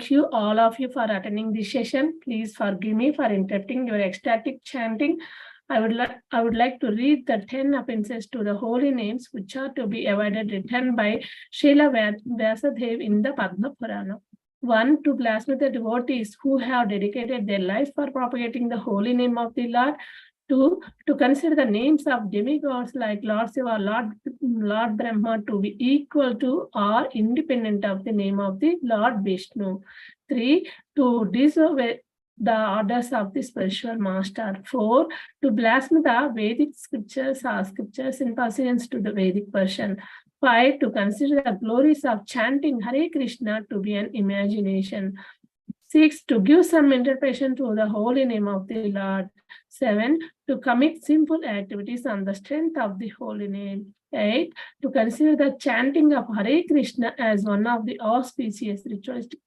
Thank you all of you for attending this session. Please forgive me for interrupting your ecstatic chanting. I would like to read the 10 offenses to the holy names which are to be avoided, written by Srila Vyasadeva in the Padma Purana. 1. To blaspheme the devotees who have dedicated their life for propagating the holy name of the Lord. 2. To consider the names of demigods like Lord Shiva, Lord Brahma to be equal to or independent of the name of the Lord Vishnu. 3. To disobey the orders of the spiritual master. 4. To blaspheme the Vedic scriptures or scriptures in pursuance to the Vedic version. 5. To consider the glories of chanting Hare Krishna to be an imagination. 6. To give some interpretation to the holy name of the Lord. 7. To commit simple activities on the strength of the holy name. 8. To consider the chanting of Hare Krishna as one of the auspicious ritualistic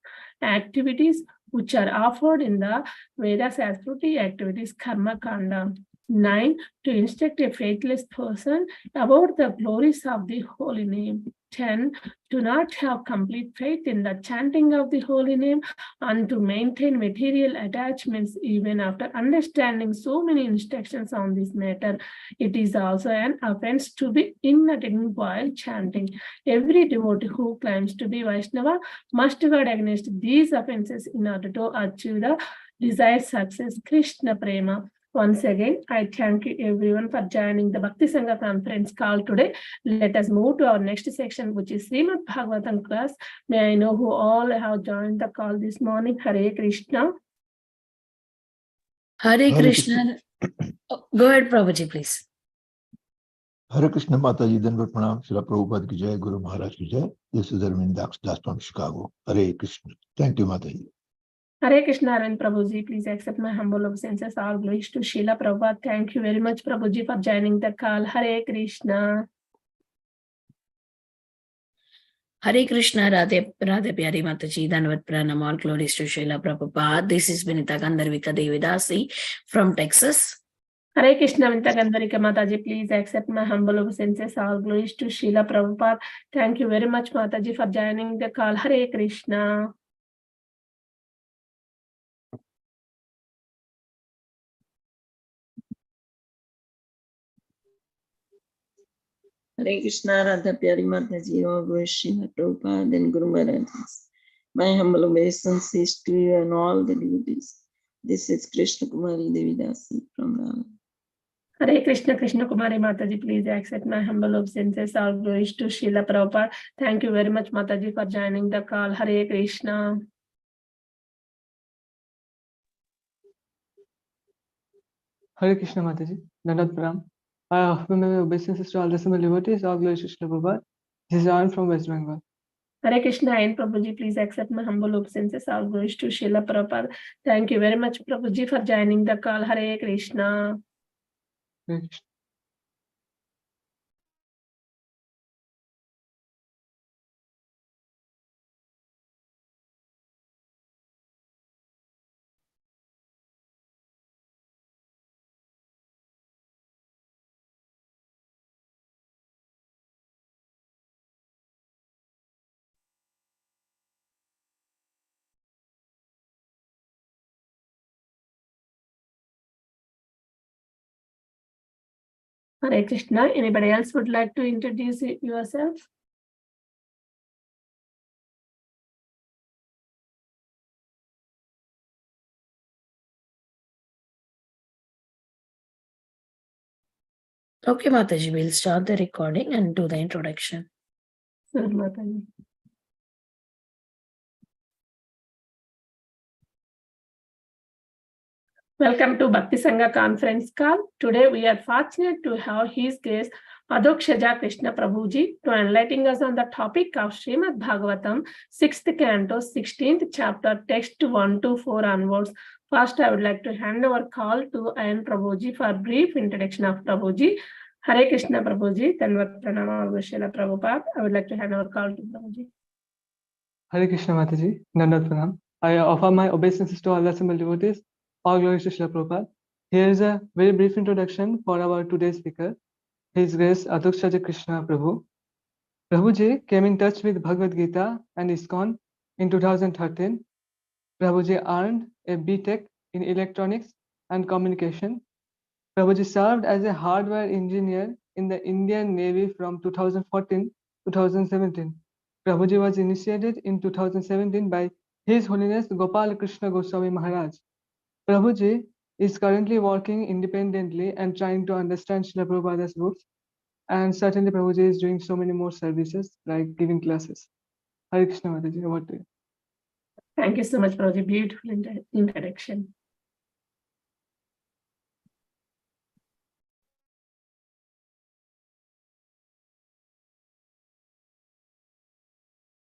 activities which are offered in the Vedas as fruity activities, Karma Kanda. 9. To instruct a faithless person about the glories of the holy name. 10. To not have complete faith in the chanting of the holy name and to maintain material attachments even after understanding so many instructions on this matter. It is also an offense to be inattentive while chanting. Every devotee who claims to be Vaishnava must guard against these offenses in order to achieve the desired success, Krishna Prema. Once again, I thank you everyone for joining the Bhakti Sangha conference call today. Let us move to our next section, which is Srimad Bhagavatam class. May I know who all have joined the call this morning? Hare Krishna. Hare Krishna. Oh, go ahead, Prabhuji, please. Hare Krishna Mataji, Danvat Pranam, Srila Prabhupada ki Jai, Guru Maharaj ki Jai. This is Arvind Das from Chicago. Hare Krishna. Thank you, Mataji. Hare Krishna, Arvind Prabhuji, please accept my humble obeisances. All glories to Srila Prabhupada. Thank you very much, Prabhuji, for joining the call. Hare Krishna. Hare Krishna, Radhe Pyari Mataji, Danvat Pranam, all glories to Srila Prabhupada. This is Vinita Gandharvika Devidasi from Texas. Hare Krishna, Vinita Gandharvika Mataji, please accept my humble obeisances. All glories to Srila Prabhupada. Thank you very much, Mataji, for joining the call. Hare Krishna. Hare Krishna, Radha Pyari Mataji, all glories Srila Prabhupada and Guru Maharaj. My humble obeisances to you and all the devotees. This is Krishna Kumari Devidasi from Rama. Hare Krishna, Krishna Kumari Mataji, please accept my humble obeisances. All glories to Srila Prabhupada. Thank you very much, Mataji, for joining the call. Hare Krishna. Hare Krishna Mataji, Dandat Pranam. I offer my obeisances to all the assembled devotees. All glories to Srila Prabhupada. This is Aaron from West Bengal. Hare Krishna and Prabhuji, please accept my humble obeisances. All glories to Srila Prabhupada. Thank you very much, Prabhuji, for joining the call. Hare Krishna. Hare Krishna. Hare Krishna. Anybody else would like to introduce yourself? Okay, Mataji, we'll start the recording and do the introduction. Sure, Mataji. Welcome to Bhakti Sangha conference call. Today we are fortunate to have His Grace Adhokshaja Krishna Prabhuji to enlighten us on the topic of Srimad Bhagavatam 6th canto 16th chapter text 1 to 4 onwards. First, I would like to hand over call to Ayan Prabhuji for a brief introduction of Prabhuji. Hare Krishna Prabhuji, Danvat Pranama Srila Prabhupada. I would like to hand over call to Prabhuji. Hare Krishna Mataji, Dandat Pranam. I offer my obeisances to all the assembled devotees. All glories to Srila Prabhupada. Here is a very brief introduction for our today's speaker, His Grace Adhokshaja Krishna Prabhu. Prabhuji came in touch with Bhagavad Gita and ISKCON in 2013 Prabhuji earned a B.Tech in Electronics and Communication. Prabhuji served as a hardware engineer in the Indian Navy from 2014 to 2017. Prabhuji was initiated in 2017 by His Holiness Gopal Krishna Goswami Maharaj. Prabhuji is currently working independently and trying to understand Srila Prabhupada's books. And certainly Prabhuji is doing so many more services like giving classes. Hare Krishna Mataji, over to you. Thank you so much for the beautiful introduction.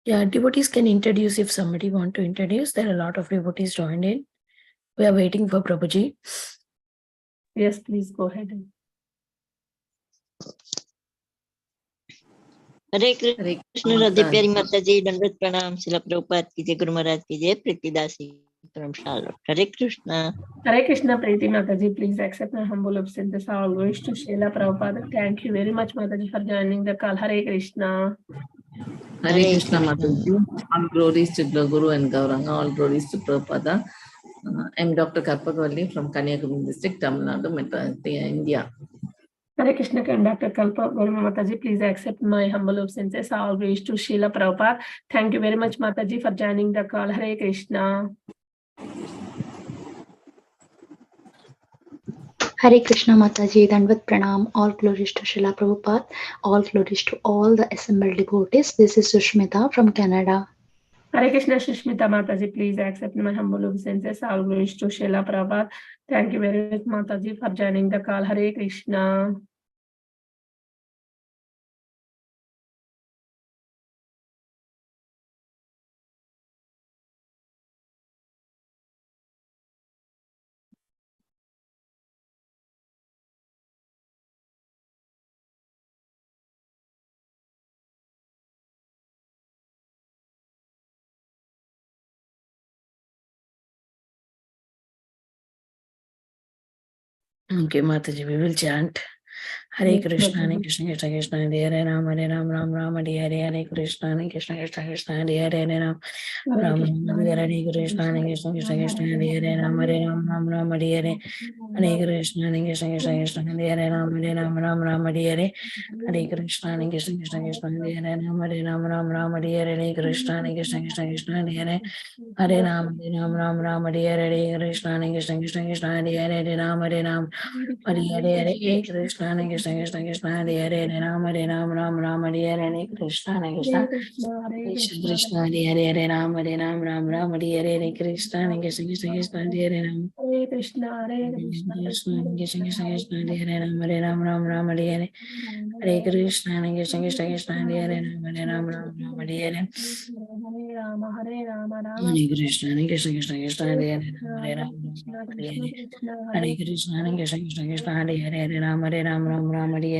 Yeah, devotees can introduce if somebody want to introduce. There are a lot of devotees joined in. We are waiting for Prabhuji. Yes, please go ahead. हरे कृष्ण राधे प्यारी माता जी, दंडवत प्रणाम। शिला प्रभुपाद की जय, गुरु महाराज की जय, प्रीतिदासी परम शालो। हरे Krishna. Hare Krishna, Preeti Mataji, please accept my humble obeisances. I wish to Srila Prabhupada. Thank you very much, Mataji, for joining the call. Hare Krishna. Hare Krishna Mataji. All glories to the Guru and Gauranga. All glories to Prabhupada. I'm Dr. Karpagalli from Kanyakumari district, Tamil Nadu, India. Hare Krishna, Dr. Kalpa Guruma Mataji, please accept my humble obeisances. I wish to Srila Prabhupada. Thank you very much, Mataji, for joining the call. Hare Krishna. Hare Krishna Mataji, Dandvat Pranam, all glories to Srila Prabhupada, all glories to all the assembled devotees. This is Sushmita from Canada. Hare Krishna, Sushmita Mataji, please accept my humble obeisances. I wish to Srila Prabhupada. Thank you very much, Mataji, for joining the call. Hare Krishna. Okay, Mataji, we will chant. Hare Yes, Krishna, Hare Mataji. Krishna, Krishna Krishna, Hare Ram, Hare Ram, Ram Ram, Hare Hare, Hare Krishna, Hare Krishna, Krishna Krishna, Hare Hare, Ram Hare Ram, Krishna, Hare Hare, Krishna, Hare Krishna, Krishna Krishna, Hare Hare, Ram Ram, Ram Ram, Hare Hare, Hare Krishna, Hare Krishna, Krishna Krishna, Hare Hare, Ram Ram, Hare Hare, Hare Krishna, Hare Krishna, Krishna Krishna, Hare Hare, Ram Ram, Hare Hare, Hare Krishna, Hare Krishna, Krishna Krishna, Hare Hare, Hare Ram, Ram Hare Hare, Hare Krishna, Hare Krishna, Krishna Krishna, Hare Hare, Hare Ram, Hare Hare, Hare Krishna, Hare Krishna, Krishna Krishna, Hare Hare, Hare Ram, Hare Hare, Hare Krishna, Hare Krishna, Krishna Krishna, Hare Hare, Hare Ram, Hare Hare, Hare Krishna, Hare Krishna, Krishna Krishna, Hare Hare, Hare Krishna, Hare Krishna, Krishna, Krishna Krishna, Krishna Hare Ram, Hare Hare, Hare Krishna, Hare Krishna, Krishna Krishna, Hare Hare, Ram, Hare Hare, Hare Rama, Hare Rama, Rama Hare Krishna, Hare Krishna, Krishna Krishna, Hare Hare, Hare Ram, Krishna, Hare Krishna Hare, Krishna, Hare Krishna, Hare Krishna, Krishna Krishna, Hare Hare, Hare Ram, Hare Hare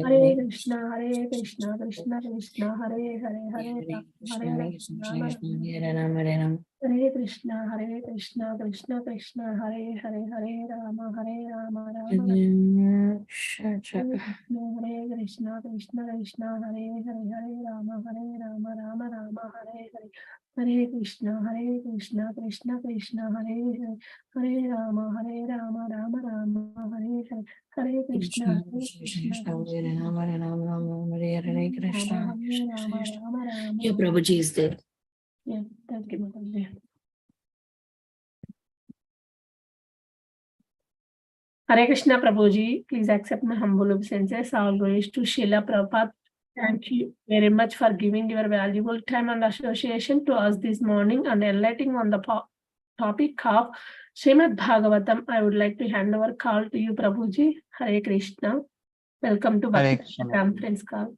Hare, Krishna, Hare Krishna, Krishna Krishna, Hare Hare, Hare Hare Rama, Krishna, Hare Hare Krishna, Krishna Rama, Krishna, Hare Ram, Hare Ram. Hare Krishna, Hare Krishna, Krishna Krishna, Hare Hare, Hare Rama, Hare Rama, Rama Hare Krishna, Hare Krishna, Krishna Krishna, Hare Hare, Hare Rama, Hare Rama, Rama Rama, Hare Hare. Hare Krishna, Krishna Krishna, Hare Hare, Hare Rama, Rama Rama, Hare Hare. Hare Krishna, Krishna, Krishna Krishna, Hare Krishna, Ram, Hare Ram, Ram, Hare Hare, Hare Krishna, Rama, Krishna, Rama, Krishna. Rama Rama. Yeah, Prabhuji is there. Yeah, thank you, Mataji. Hare Krishna, Prabhuji, please accept my humble obeisances. All glories to Srila Prabhupada. Thank you very much for giving your valuable time and association to us this morning and enlightening on the topic of Srimad Bhagavatam. I would like to hand over call to you, Prabhuji. Hare Krishna. Welcome to Hare Bhakti Krishna. Conference call.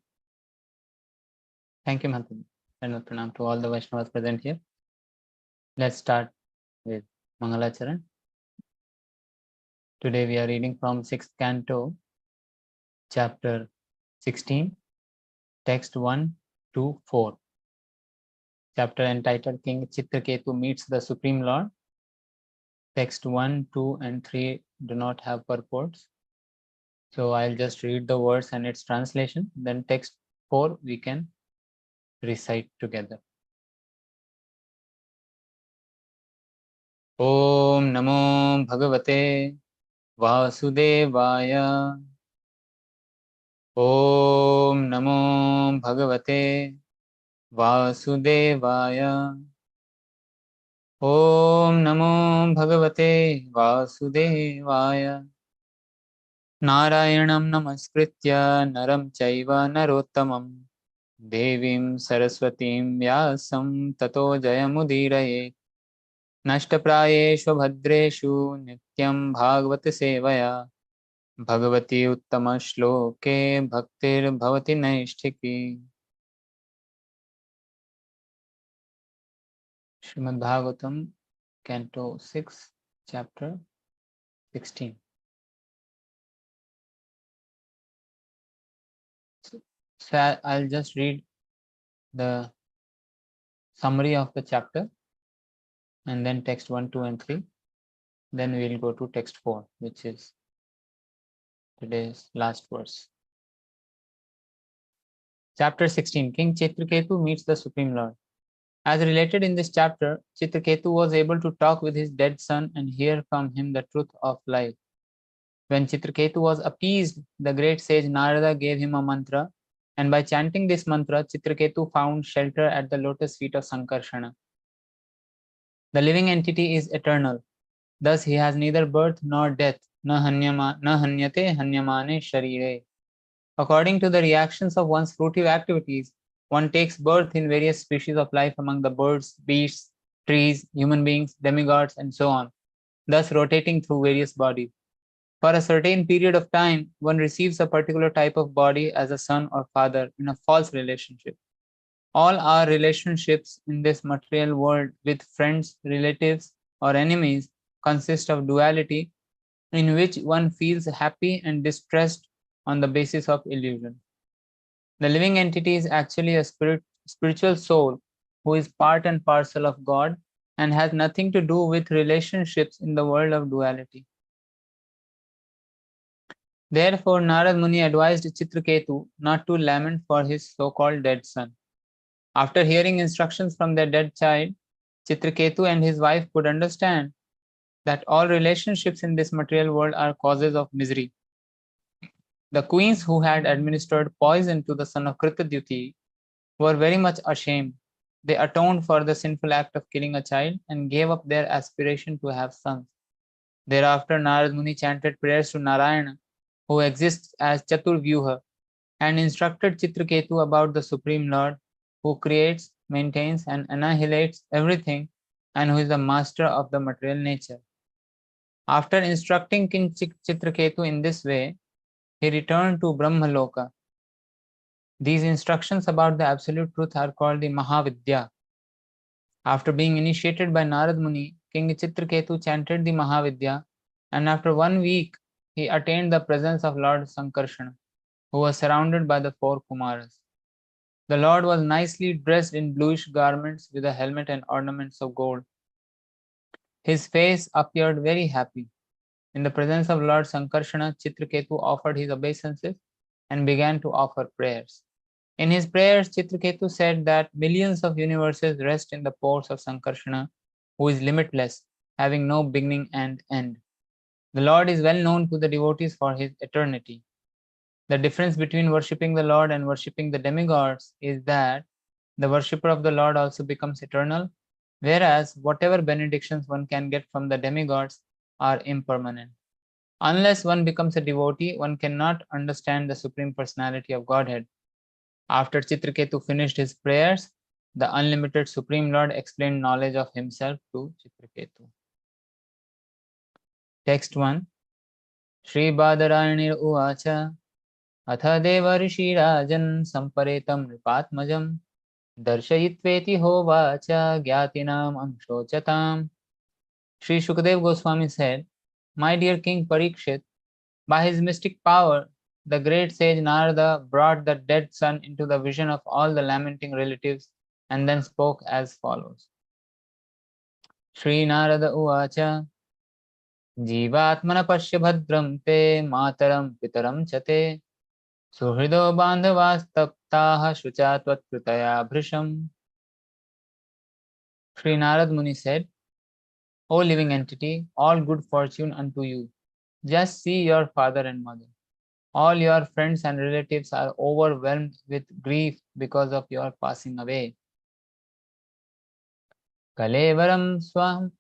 Thank you, Mataji. And pranam to all the Vaishnavas present here. Let's start with Mangalacharan. Today we are reading from 6th canto, chapter 16, text 1 to 4. Chapter entitled King Chitraketu meets the Supreme Lord. Text 1, 2, and 3 do not have purports. So I'll just read the words and its translation. Then text 4 we can recite together. Om Namo Bhagavate Vasudevaya. Om Namo Bhagavate Vasudevaya. Om Namo Bhagavate Vasudevaya. Narayanam Namaskritya Naram Chaiva Narottamam Devim Saraswatim Vyasam Tato Jayamudiraye. Nashtaprayeshu Bhadreshu Nityam Bhagavata Sevaya Bhagavati Uttama Shloke Bhaktir Bhavati Naishtiki. Srimad Bhagavatam, Canto 6, Chapter 16. So I'll just read the summary of the chapter and then text 1, 2, and 3. Then we'll go to text 4, which is today's last verse. Chapter 16, King Chitraketu meets the Supreme Lord. As related in this chapter, Chitraketu was able to talk with his dead son and hear from him the truth of life. When Chitraketu was appeased, the great sage Narada gave him a mantra, and by chanting this mantra, Chitraketu found shelter at the lotus feet of Sankarshana. The living entity is eternal. Thus, he has neither birth nor death, na hanyate hanyamane sharire. According to the reactions of one's fruitive activities, one takes birth in various species of life among the birds, beasts, trees, human beings, demigods, and so on, thus rotating through various bodies. For a certain period of time, one receives a particular type of body as a son or father in a false relationship. All our relationships in this material world with friends, relatives, or enemies consist of duality in which one feels happy and distressed on the basis of illusion. The living entity is actually a spiritual soul who is part and parcel of God and has nothing to do with relationships in the world of duality. Therefore, Narad Muni advised Chitraketu not to lament for his so-called dead son. After hearing instructions from their dead child, Chitraketu and his wife could understand that all relationships in this material world are causes of misery. The queens who had administered poison to the son of Kritadyuti were very much ashamed. They atoned for the sinful act of killing a child and gave up their aspiration to have sons. Thereafter, Narad Muni chanted prayers to Narayana, who exists as Chaturvyuha, and instructed Chitraketu about the Supreme Lord, who creates, maintains, and annihilates everything, and who is the master of the material nature. After instructing King Chitraketu in this way, he returned to Brahmaloka. These instructions about the absolute truth are called the Mahavidya. After being initiated by Narad Muni, King Chitraketu chanted the Mahavidya, and after 1 week, he attained the presence of Lord Sankarshana, who was surrounded by the 4 Kumaras. The Lord was nicely dressed in bluish garments with a helmet and ornaments of gold. His face appeared very happy. In the presence of Lord Sankarshana, Chitraketu offered his obeisances and began to offer prayers. In his prayers, Chitraketu said that millions of universes rest in the pores of Sankarshana, who is limitless, having no beginning and end. The Lord is well known to the devotees for his eternity. The difference between worshipping the Lord and worshipping the demigods is that the worshipper of the Lord also becomes eternal, whereas whatever benedictions one can get from the demigods are impermanent. Unless one becomes a devotee, one cannot understand the Supreme Personality of Godhead. After Chitraketu finished his prayers, the unlimited Supreme Lord explained knowledge of himself to Chitraketu. Text 1. Shri Badarayani Uvacha Atha Deva Rishi Rajan Samparetam Nripatmajam Darshayitveti Hovacha Gyatinam Amshochatam. Sri Shukadev Goswami said, My dear King Parikshit, by his mystic power, the great sage Narada brought the dead son into the vision of all the lamenting relatives and then spoke as follows. Shri Narada Uvacha Jivatmana Pashya Bhadram Te Mataram Pitaram Chate Suhrido Bandhavastaptaha Shuchatvat Kritaya Bhrisham. Sri Narad Muni said, O living entity, all good fortune unto you. Just see your father and mother. All your friends and relatives are overwhelmed with grief because of your passing away. Kalevaram swam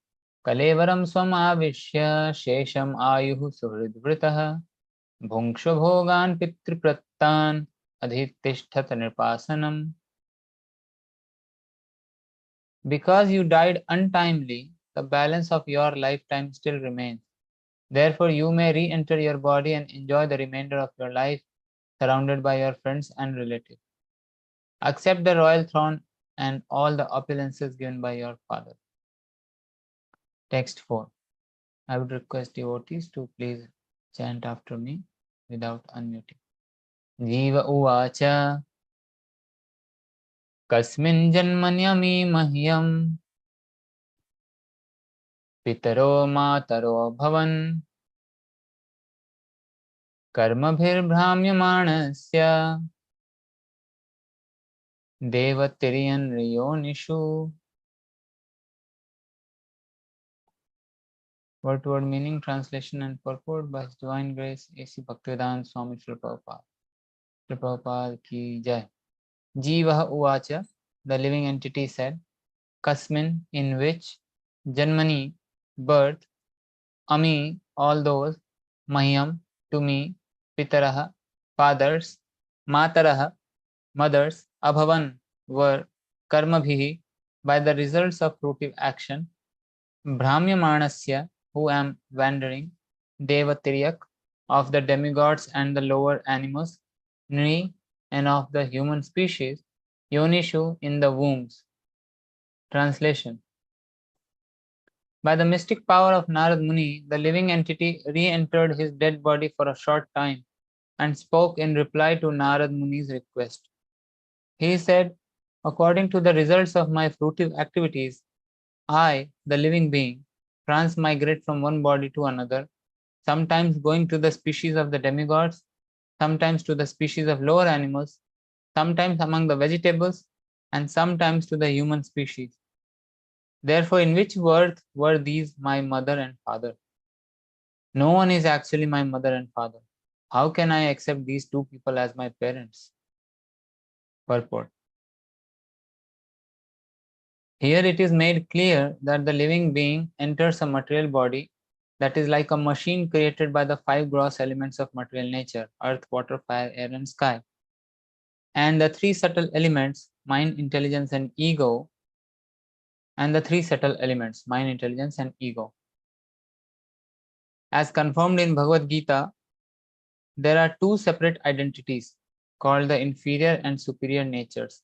avishya shesham ayuhu suhridvritaha bhunksha bhogan pitriprattan adhitishthata nirpasanam. Because you died untimely, the balance of your lifetime still remains. Therefore, you may re-enter your body and enjoy the remainder of your life surrounded by your friends and relatives. Accept the royal throne and all the opulences given by your father. Text 4. I would request devotees to please chant after me without unmuting. Jiva uvacha kasmin janmanyami mahyam pitaro mataro bhavan karmabhir bhramyamanasya devatiriyan riyonishu. Word-to-word meaning, translation and purport by His Divine Grace A.C. Bhaktivedanta Swami Srila Prabhupada. Srila Prabhupada ki jai. Jivaha uvacha, the living entity said, Kasmin, in which, Janmani, birth, Ami, all those, Mahyam, to me, Pitaraha, fathers, Mataraha, mothers, Abhavan, were, Karmabhihi, by the results of fruitive action, Brahmyamanasya, who am wandering, Devatiryak, of the demigods and the lower animals, Nri, and of the human species, Yonishu, in the wombs. Translation. By the mystic power of Narad Muni, the living entity re-entered his dead body for a short time and spoke in reply to Narad Muni's request. He said, according to the results of my fruitive activities, I, the living being, transmigrate from one body to another, sometimes going to the species of the demigods, sometimes to the species of lower animals, sometimes among the vegetables, and sometimes to the human species. Therefore, in which birth were these my mother and father? No one is actually my mother and father. How can I accept these two people as my parents? Purport. Here it is made clear that the living being enters a material body that is like a machine created by the five gross elements of material nature, earth, water, fire, air, and sky. And the three subtle elements, mind, intelligence, and ego, As confirmed in Bhagavad Gita, there are two separate identities called the inferior and superior natures,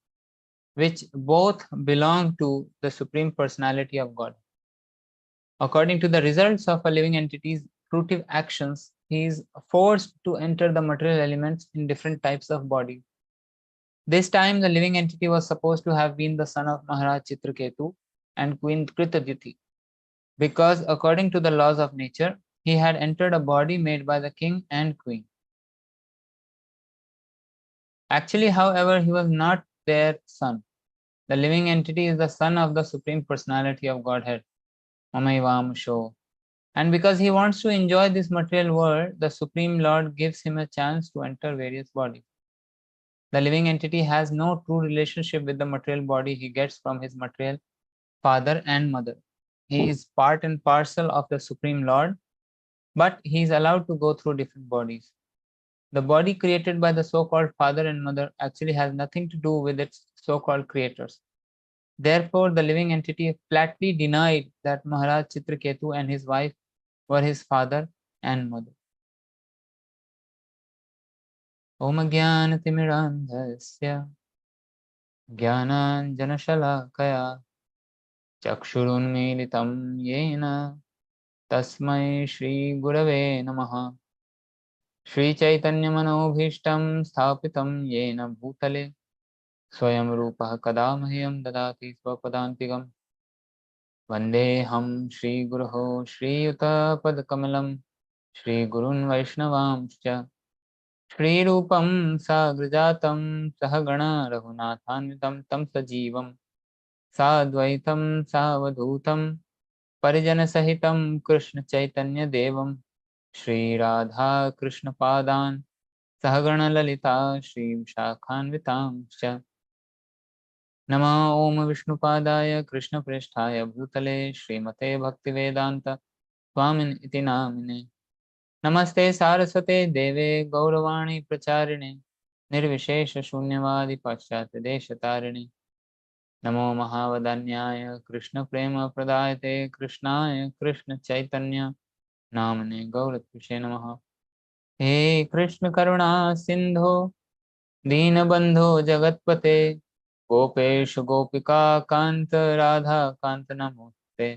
which both belong to the Supreme Personality of God. According to the results of a living entity's fruitive actions, he is forced to enter the material elements in different types of bodies. This time, the living entity was supposed to have been the son of Maharaj Chitraketu and Queen Kritaditi, because according to the laws of nature, he had entered a body made by the king and queen. Actually, however, he was not their son. The living entity is the son of the Supreme Personality of Godhead, Mamaivam Sho. And because he wants to enjoy this material world, the Supreme Lord gives him a chance to enter various bodies. The living entity has no true relationship with the material body he gets from his material father and mother. He is part and parcel of the Supreme Lord, but he is allowed to go through different bodies. The body created by the so-called father and mother actually has nothing to do with its so-called creators. Therefore, the living entity flatly denied that Maharaj Chitraketu and his wife were his father and mother. Om Jnanatimirandhasya Jnananjanashalakaya Chakshurunmilitam Yena Tasmai Shri Gurave Namaha. Shri Chaitanya Manobhishtam Sthapitam Yena Bhutale Swayam Rupah Kadamahyam Dadati Swapadantigam Vandeham Shri Guruho Shri Yuta Padkamalam Shri Gurun Vaishnavamscha Shri Rupam Sagrajatam Sahagana Raghunathanvitam Tam Sajivam Sadvaitam Savadhutam परिजन सहितं कृष्ण चैतन्य देवं श्री राधा कृष्ण पादान् सहगण ललिता श्री विशाखान्वितांश्च नमो ओम विष्णुपादाय कृष्णप्रेष्ठाय भूतले श्रीमते भक्तिवेदांत स्वामिन् इति नामिने नमस्ते सारस्वते देवे गौरवाणी प्रचारिणे निर्विशेष शून्यवादी पाश्चात्य देशतारिणे नमो महावदान्याय कृष्ण प्रेम प्रदायते कृष्णाय कृष्ण चैतन्य नामने गौरत्विषे नमः। हे कृष्ण करुणा सिंधो दीनबंधो जगत्पते गोपेश गोपिका कांत राधा कांत नमोस्ते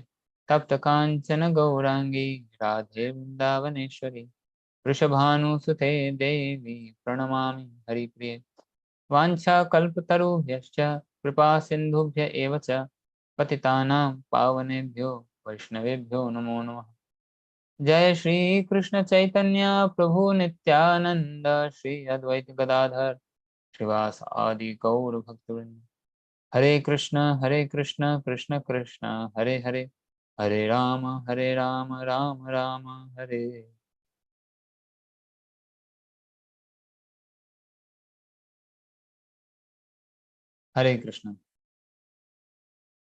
तप्त कांचन गौरांगी राधे वृंदावनेश्वरी वृषभानुसुते देवी प्रणमामि हरिप्रिये वाञ्छाकल्पतरुभ्यश्च कृपा सिन्धुभ्य एव च पतितानां पावनेभ्यो वैष्णवेभ्यो नमो नमः। जय श्री कृष्ण चैतन्य प्रभु नित्यानंद श्री अद्वैत गदाधर श्रीवास आदि गौर भक्तवृंद। हरे कृष्ण कृष्ण कृष्ण हरे हरे हरे राम राम राम हरे। Hare Krishna.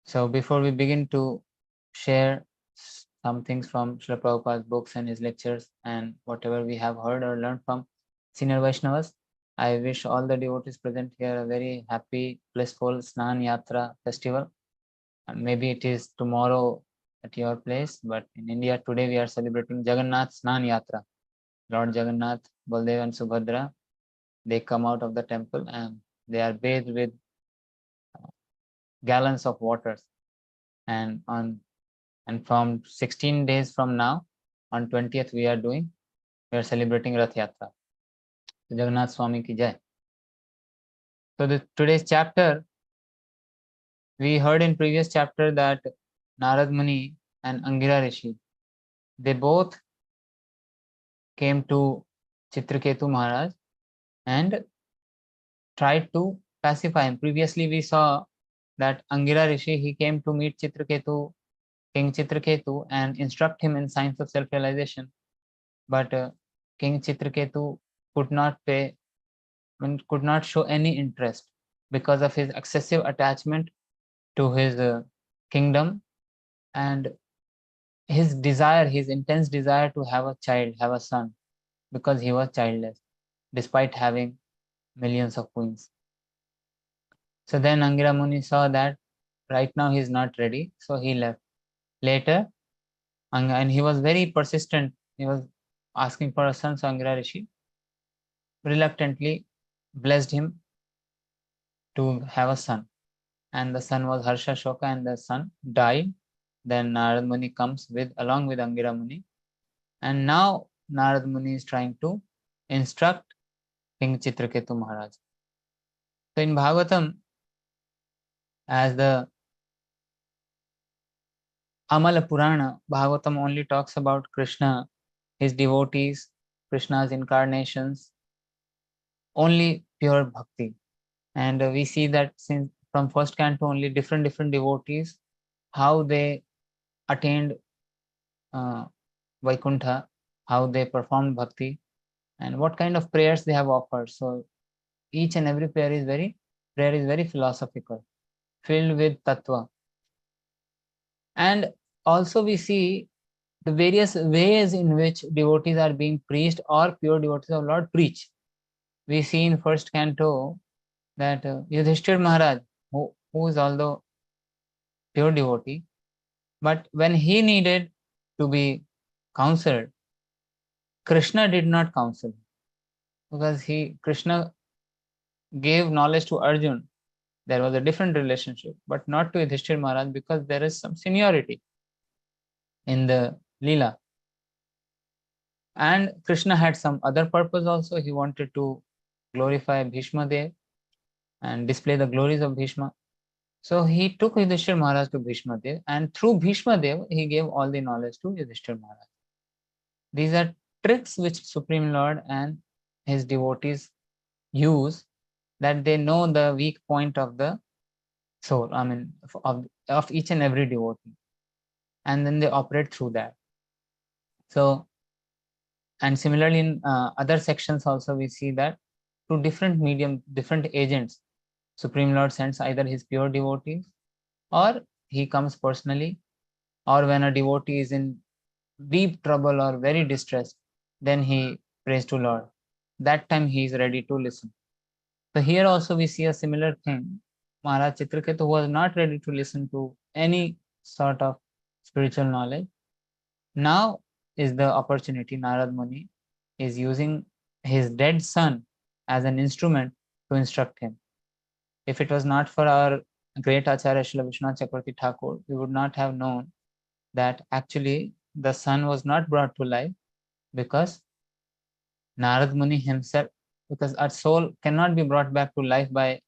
So before we begin to share some things from Srila Prabhupada's books and his lectures and whatever we have heard or learned from senior Vaishnavas, I wish all the devotees present here a very happy, blissful Snan Yatra festival. And maybe it is tomorrow at your place, but in India today we are celebrating Jagannath Snan Yatra. Lord Jagannath, Baldev and Subhadra, they come out of the temple and they are bathed with gallons of waters. And from 16 days from now, on 20th, we are celebrating Rath Yatra. Jagannath Swami ki jai. So today's chapter, we heard in previous chapter that Narad Muni and Angira Rishi, they both came to Chitraketu Maharaj and tried to pacify him. Previously, we saw that Angira Rishi, he came to meet Chitraketu, King Chitraketu, and instruct him in science of self-realization. But King Chitraketu could not show any interest because of his excessive attachment to his kingdom and his intense desire to have a son, because he was childless, despite having millions of queens. So then Angira Muni saw that right now he is not ready, so he left. Later, and he was very persistent. He was asking for a son, so Angira Rishi reluctantly blessed him to have a son. And the son was Harsha Shoka, and the son died. Then Narad Muni comes along with Angira Muni. And now Narad Muni is trying to instruct King Chitraketu Maharaj. So in Bhagavatam, as the Amala Purana, Bhagavatam only talks about Krishna, his devotees, Krishna's incarnations, only pure bhakti. And we see that since from first canto only different devotees, how they attained Vaikuntha, how they performed bhakti, and what kind of prayers they have offered. So each and every prayer is very philosophical, filled with tattva. And also we see the various ways in which devotees are being preached, or pure devotees of Lord preach. We see in first canto that Yudhishthir Maharaj, who is although pure devotee, but when he needed to be counseled, Krishna did not counsel, because Krishna gave knowledge to Arjun. There was a different relationship, but not to Yudhishthir Maharaj, because there is some seniority in the Leela. And Krishna had some other purpose also. He wanted to glorify Bhishma Dev and display the glories of Bhishma. So he took Yudhishthir Maharaj to Bhishma Dev, and through Bhishma Dev, he gave all the knowledge to Yudhishthir Maharaj. These are tricks which Supreme Lord and his devotees use, that they know the weak point of the soul, of each and every devotee. and then they operate through that. So, and similarly in other sections also we see that to different medium, different agents, Supreme Lord sends either his pure devotees, or he comes personally, or when a devotee is in deep trouble or very distressed, then he prays to Lord. That time he is ready to listen. So here also we see a similar thing. Maharaj Chitraketu was not ready to listen to any sort of spiritual knowledge. Now is the opportunity. Narad Muni is using his dead son as an instrument to instruct him. If it was not for our great Acharya Srila Vishwanath Chakravarti Thakur, we would not have known that actually the son was not brought to life, because Narad Muni himself, because our soul cannot be brought back to life by,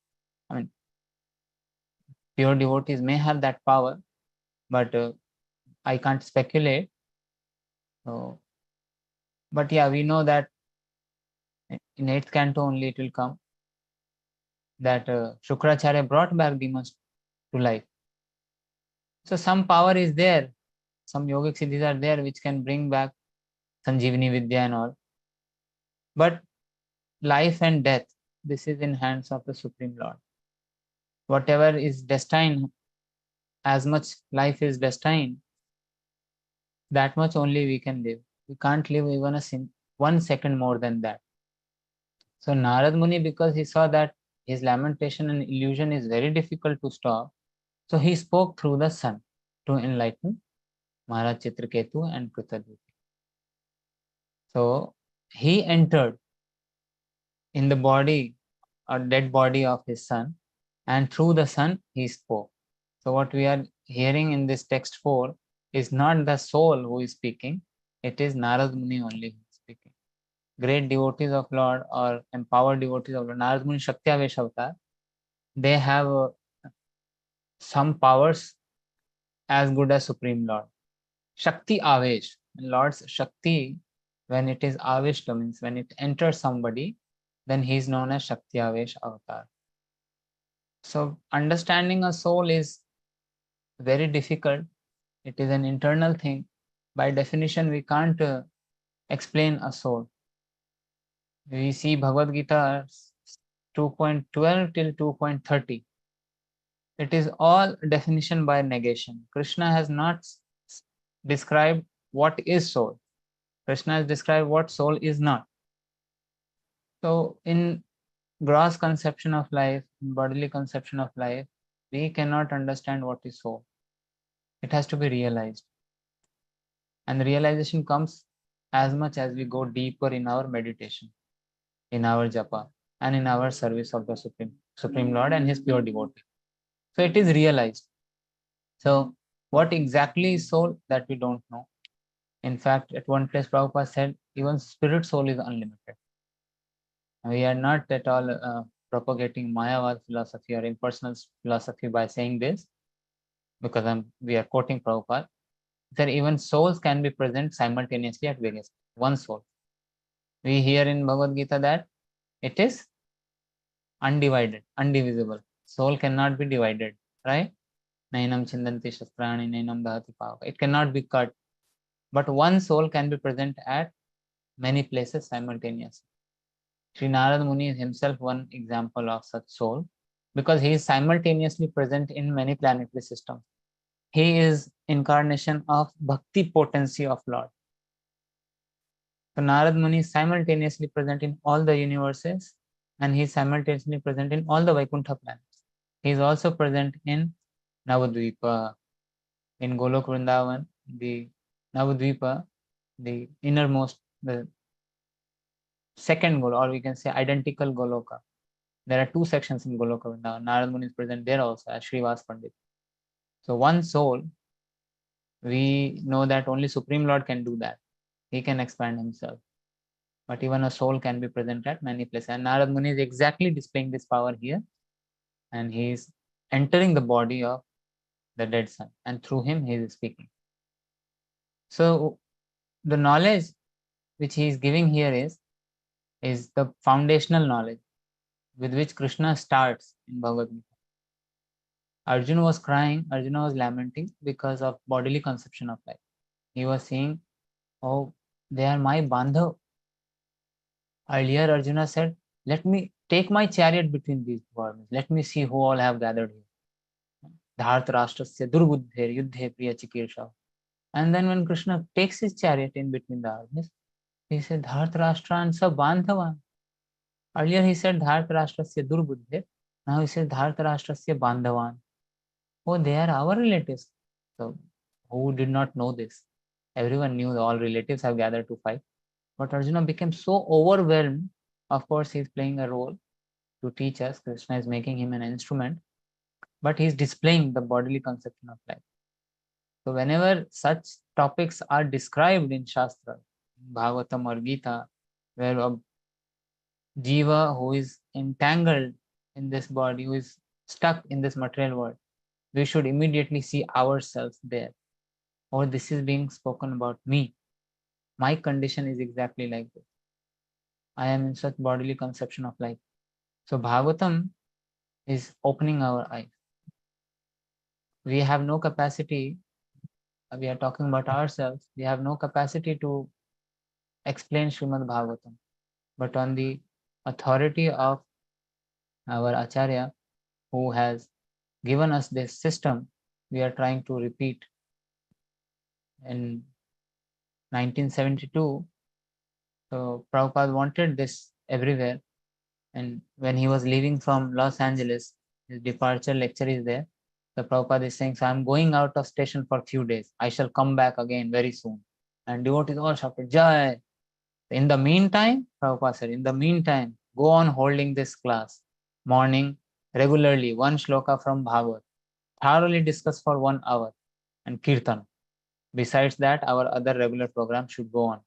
I mean, pure devotees may have that power, but I can't speculate. So, but yeah, we know that in 8th canto only it will come that Shukracharya brought back demons to life. So some power is there, some yogic siddhis are there which can bring back Sanjeevani Vidya and all. But life and death, this is in hands of the Supreme Lord. Whatever is destined, as much life is destined, that much only we can live. We can't live even 1 second more than that. So Narad Muni, because he saw that his lamentation and illusion is very difficult to stop, so he spoke through the sun to enlighten Maharaj Chitraketu and Kritadyuti. So he entered in the body or dead body of his son, and through the sun he spoke. So what we are hearing in this text 4 is not the soul who is speaking, it is Narad Muni only who is speaking. Great devotees of Lord or empowered devotees of Lord, Narad Muni Shakti Avesh Avatar, they have some powers as good as Supreme Lord. Shakti Avesh, Lord's Shakti, when it is Aveshta, means when it enters somebody, then he is known as Shakti Avesh Avatar. So understanding a soul is very difficult. It is an internal thing. By definition, we can't explain a soul. We see Bhagavad Gita 2.12 till 2.30. It is all definition by negation. Krishna has not described what is soul. Krishna has described what soul is not. So in gross conception of life, bodily conception of life, we cannot understand what is soul. It has to be realized. And the realization comes as much as we go deeper in our meditation, in our japa, and in our service of the Supreme Lord and his pure devotee. So it is realized. So what exactly is soul, that we don't know. In fact, at one place Prabhupada said, even spirit soul is unlimited. We are not at all propagating Mayavad philosophy or impersonal philosophy by saying this, because we are quoting Prabhupada. That even souls can be present simultaneously at various times. One soul. We hear in Bhagavad Gita that it is undivided, undivisible. Soul cannot be divided, right? Nainam chindanti shastrani, nainam dahati pavaka. It cannot be cut. But one soul can be present at many places simultaneously. Sri Narad Muni is himself one example of such soul, because he is simultaneously present in many planetary systems. He is incarnation of bhakti potency of Lord. So Narad Muni is simultaneously present in all the universes, and he is simultaneously present in all the Vaikuntha planets. He is also present in Navadvipa, in Golok Vrindavan, the Navadvipa, the innermost, the second Goloka, or we can say identical Goloka. There are 2 sections in Goloka Vrindavan. Narad Muni is present there also as Srivas Pandit. So one soul, we know that only Supreme Lord can do that. He can expand himself. But even a soul can be present at many places. And Narad Muni is exactly displaying this power here. And he is entering the body of the dead son. And through him, he is speaking. So the knowledge which he is giving here is the foundational knowledge with which Krishna starts in Bhagavad Gita. Arjuna was crying, Arjuna was lamenting because of bodily conception of life. He was saying, oh, they are my bandhav. Earlier, Arjuna said, let me take my chariot between these two armies. Let me see who all have gathered here. Dhartarashtrasya durbuddher yuddhe priya chikirsha. And then when Krishna takes his chariot in between the armies, he said, Dhartarashtra and sa bandhavan. Earlier he said Dhartarashtrasya durbuddher. Now he says Dhartarashtrasya bandhavan. Oh, they are our relatives. So who did not know this? Everyone knew all relatives have gathered to fight. But Arjuna became so overwhelmed. Of course, he's playing a role to teach us. Krishna is making him an instrument, but he's displaying the bodily conception of life. So whenever such topics are described in Shastra, Bhagavatam or Gita, where a jiva who is entangled in this body, who is stuck in this material world, we should immediately see ourselves there. Or this is being spoken about me. My condition is exactly like this. I am in such bodily conception of life. So Bhagavatam is opening our eyes. We have no capacity, we are talking about ourselves, we have no capacity to explain Srimad Bhagavatam. But on the authority of our Acharya, who has given us this system, we are trying to repeat. In 1972, so Prabhupada wanted this everywhere. And when he was leaving from Los Angeles, his departure lecture is there. The Prabhupada is saying, so I'm going out of station for a few days. I shall come back again very soon. And devotees all shouted, Jai. In the meantime, Prabhupada said, in the meantime, go on holding this class. Morning, regularly, one shloka from Bhagavad. Thoroughly discuss for 1 hour. And Kirtan. Besides that, our other regular program should go on.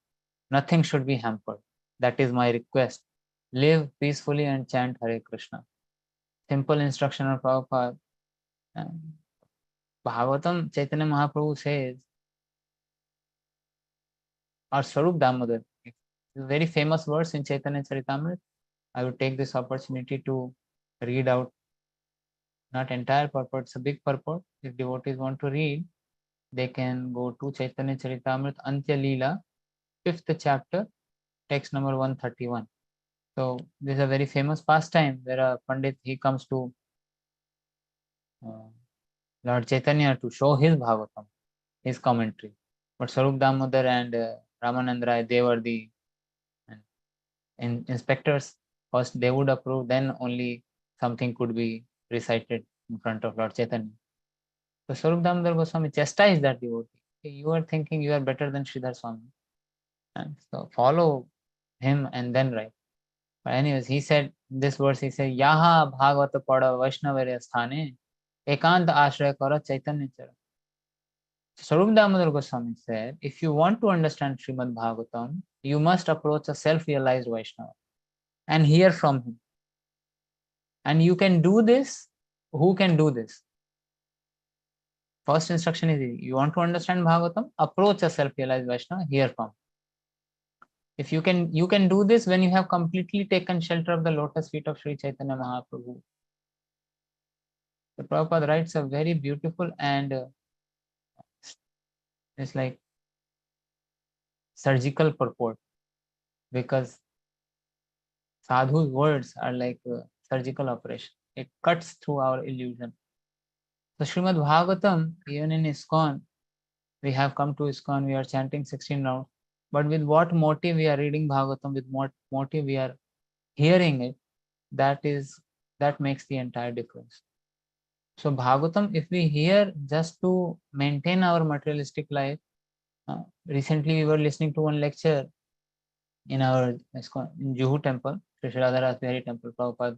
Nothing should be hampered. That is my request. Live peacefully and chant Hare Krishna. Simple instruction of Prabhupada. Bhagavatam, Chaitanya Mahaprabhu says, or Swarup Damodar, it's a very famous verse in Chaitanya Charitamrita. I would take this opportunity to read out, not entire purport, it's a big purport. If devotees want to read, they can go to Chaitanya Charitamrita Antya Leela, 5th chapter, text number 131. So this is a very famous pastime where a Pandit, he comes to Lord Chaitanya to show his Bhagavatam, his commentary. But Swarup Damodar and Ramanand Rai, they were the inspectors. First they would approve, then only something could be recited in front of Lord Chaitanya. So Swarup Damodar Goswami chastised that devotee. You are thinking you are better than Sridhar Swami. And so follow him and then write. But anyways, he said, this verse, he said, Yaha Bhagavata Pada Vaishnavarya Sthane Ekant Ashraya Kara Chaitanya Chara. Swarup Damodar Goswami said, if you want to understand Srimad Bhagavatam, you must approach a self-realized Vaishnava and hear from him. And you can do this. Who can do this? First instruction is, you want to understand Bhagavatam, approach a self-realized Vaishnava, hear from him. If you can do this when you have completely taken shelter of the lotus feet of Sri Chaitanya Mahaprabhu. The Prabhupada writes a very beautiful and it's like surgical purport, because sadhu's words are like a surgical operation. It cuts through our illusion. So Srimad Bhagavatam, even in ISKCON, we have come to ISKCON, we are chanting 16 rounds. But with what motive we are reading Bhagavatam, with what motive we are hearing it, that makes the entire difference. So Bhagavatam, if we hear just to maintain our materialistic life, recently we were listening to one lecture in our in Juhu temple, Sri Radha Bihari temple, Prabhupada.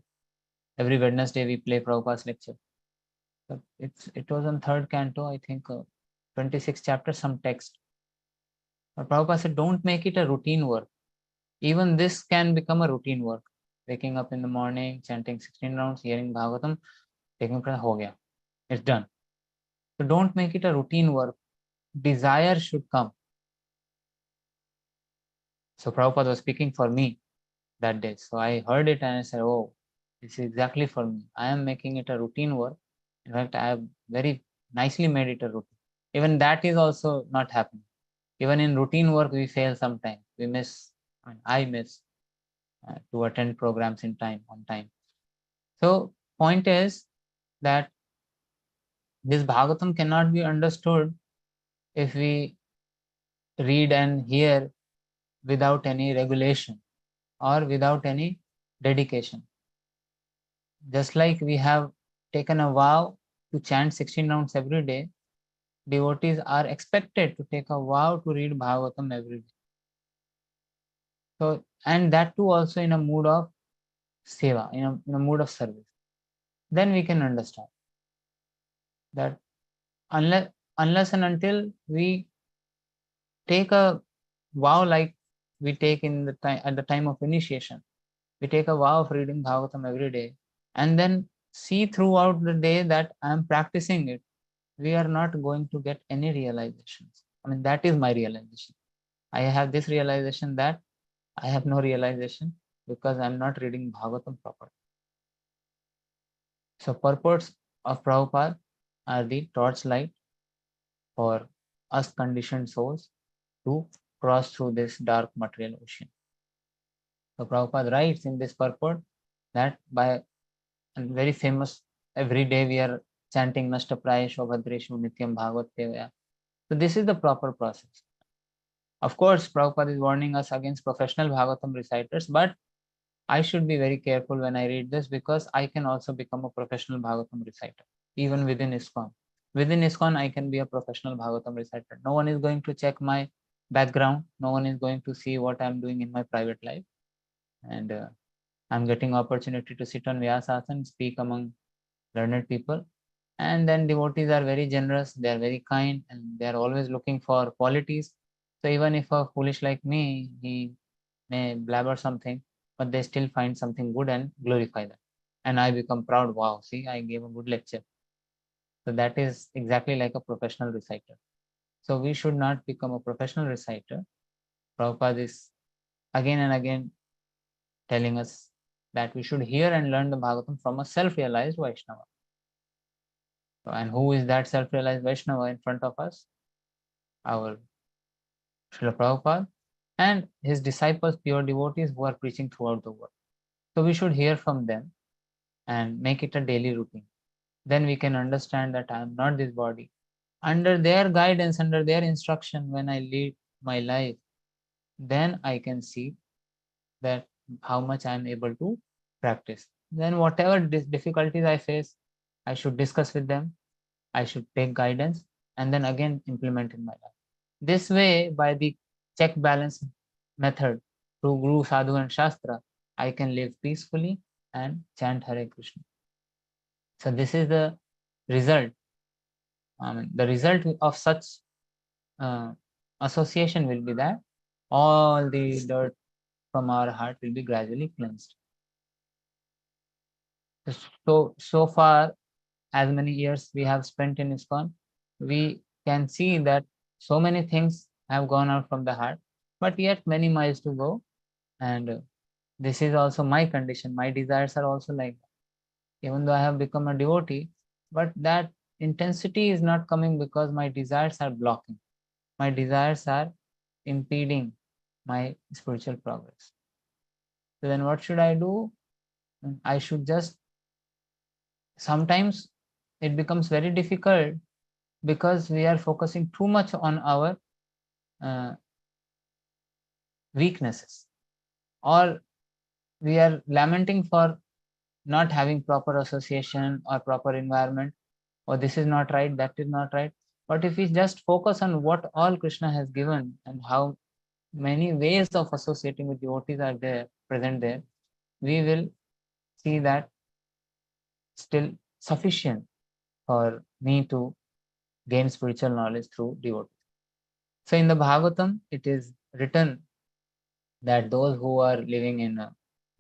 Every Wednesday we play Prabhupada's lecture. So it was on 3rd canto, I think, 26 chapters, some text. But Prabhupada said, don't make it a routine work. Even this can become a routine work. Waking up in the morning, chanting 16 rounds, hearing Bhagavatam, taking prayer, ho gaya. It's done. So don't make it a routine work. Desire should come. So Prabhupada was speaking for me that day. So I heard it and I said, oh, this is exactly for me. I am making it a routine work. In fact, I have very nicely made it a routine. Even that is also not happening. Even in routine work, we fail sometimes. We miss, I miss to attend programs in time, on time. So point is that this Bhagavatam cannot be understood if we read and hear without any regulation or without any dedication. Just like we have taken a vow to chant 16 rounds every day, devotees are expected to take a vow to read Bhagavatam every day. So, and that too also in a mood of seva, in a mood of service. Then we can understand that unless and until we take a vow like we take in the time at the time of initiation, we take a vow of reading Bhagavatam every day, and then see throughout the day that I am practicing it, we are not going to get any realizations. I mean, that is my realization. I have this realization that I have no realization because I'm not reading Bhagavatam properly. So purports of Prabhupada are the torchlight for us conditioned souls to cross through this dark material ocean. So Prabhupada writes in this purport that by a very famous, every day we are chanting Nashtaprayeshu Bhadreshu Nityam Bhagavat Devaya. So this is the proper process. Of course, Prabhupada is warning us against professional Bhagavatam reciters, but I should be very careful when I read this because I can also become a professional Bhagavatam reciter, even within ISKCON. Within ISKCON, I can be a professional Bhagavatam reciter. No one is going to check my background. No one is going to see what I'm doing in my private life. And I'm getting opportunity to sit on Vyasasana, speak among learned people. And then devotees are very generous, they are very kind, and they are always looking for qualities. So even if a foolish like me, he may blabber something, but they still find something good and glorify that. And I become proud, wow, see, I gave a good lecture. So that is exactly like a professional reciter. So we should not become a professional reciter. Prabhupada is again and again telling us that we should hear and learn the Bhagavatam from a self-realized Vaishnava. And who is that self-realized Vaishnava in front of us? Our Srila Prabhupada and his disciples, pure devotees who are preaching throughout the world. So we should hear from them and make it a daily routine. Then we can understand that I am not this body. Under their guidance, under their instruction, when I lead my life, then I can see that how much I am able to practice. Then whatever difficulties I face, I should discuss with them. I should take guidance and then again implement in my life. This way, by the check balance method through Guru, Sadhu and Shastra, I can live peacefully and chant Hare Krishna. So this is the result. The result of such association will be that all the dirt from our heart will be gradually cleansed. So far, as many years we have spent in ISKCON, we can see that so many things have gone out from the heart, but yet many miles to go. And this is also my condition. My desires are also like that. Even though I have become a devotee, but that intensity is not coming because my desires are blocking. My desires are impeding my spiritual progress. So then what should I do? I should just, sometimes it becomes very difficult because we are focusing too much on our weaknesses, or we are lamenting for not having proper association or proper environment, or this is not right, that is not right. But if we just focus on what all Krishna has given and how many ways of associating with devotees are there, present there, we will see that still sufficient for me to gain spiritual knowledge through devotees. So in the Bhagavatam, it is written that those who are living in a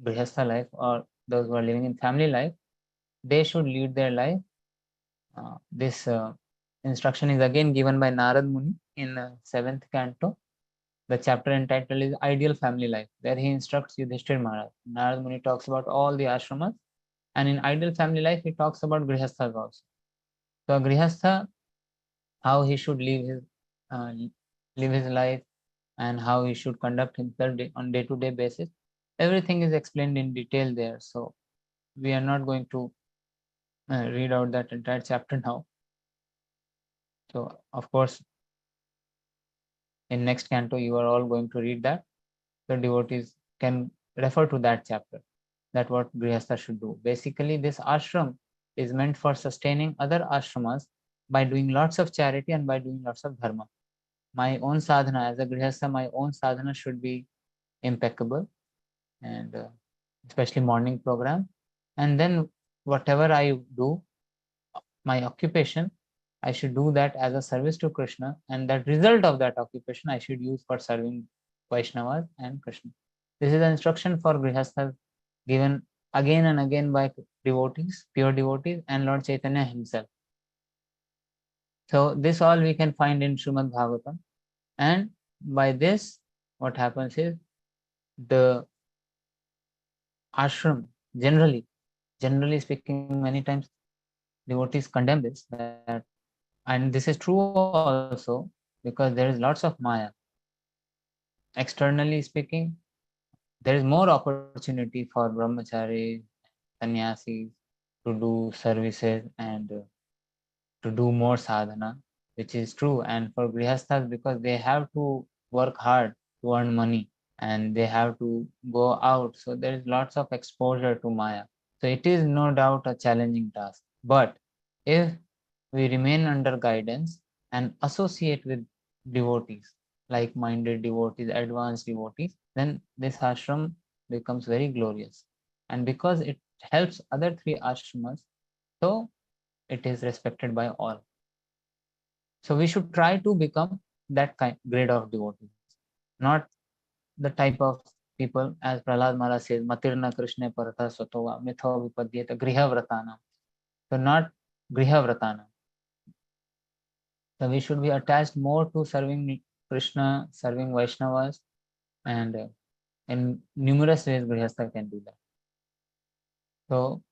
Grihastha life or those who are living in family life, they should lead their life. This instruction is again given by Narad Muni in 7th canto. The chapter entitled is Ideal Family Life. There he instructs Yudhishthir Maharaj. Narad Muni talks about all the ashramas, and in Ideal Family Life he talks about Grihasthas also. So a grihastha, how he should live his life and how he should conduct himself on day-to-day basis, everything is explained in detail there. So we are not going to read out that entire chapter now. So of course, in next canto, you are all going to read that. The devotees can refer to that chapter, that what grihastha should do. Basically, this ashram is meant for sustaining other ashramas by doing lots of charity and by doing lots of dharma. My own sadhana, as a grihastha, my own sadhana should be impeccable, and especially morning program. And then whatever I do, my occupation, I should do that as a service to Krishna, and that result of that occupation I should use for serving Vaishnavas and Krishna. This is an instruction for grihasthas given again and again by devotees, pure devotees, and Lord Chaitanya himself. So this all we can find in Srimad Bhagavatam, and by this what happens is the ashram generally speaking, many times devotees condemn this, that, and this is true also because there is lots of maya. Externally speaking, there is more opportunity for brahmacharis, sannyasis to do services and to do more sadhana, which is true. And for grihasthas, because they have to work hard to earn money and they have to go out, so there is lots of exposure to maya. So it is no doubt a challenging task. But if we remain under guidance and associate with devotees, like-minded devotees, advanced devotees, then this ashram becomes very glorious. And because it helps other three ashramas, so it is respected by all. So we should try to become that grade of devotees, not the type of people, as Prahlad Maharaj says, Matirna Krishna Paratha Satova Mitho Vipadyeta Grihavratana. So not Grihavratana. So we should be attached more to serving Krishna, serving Vaishnavas, and in numerous ways Grihastha can do that. So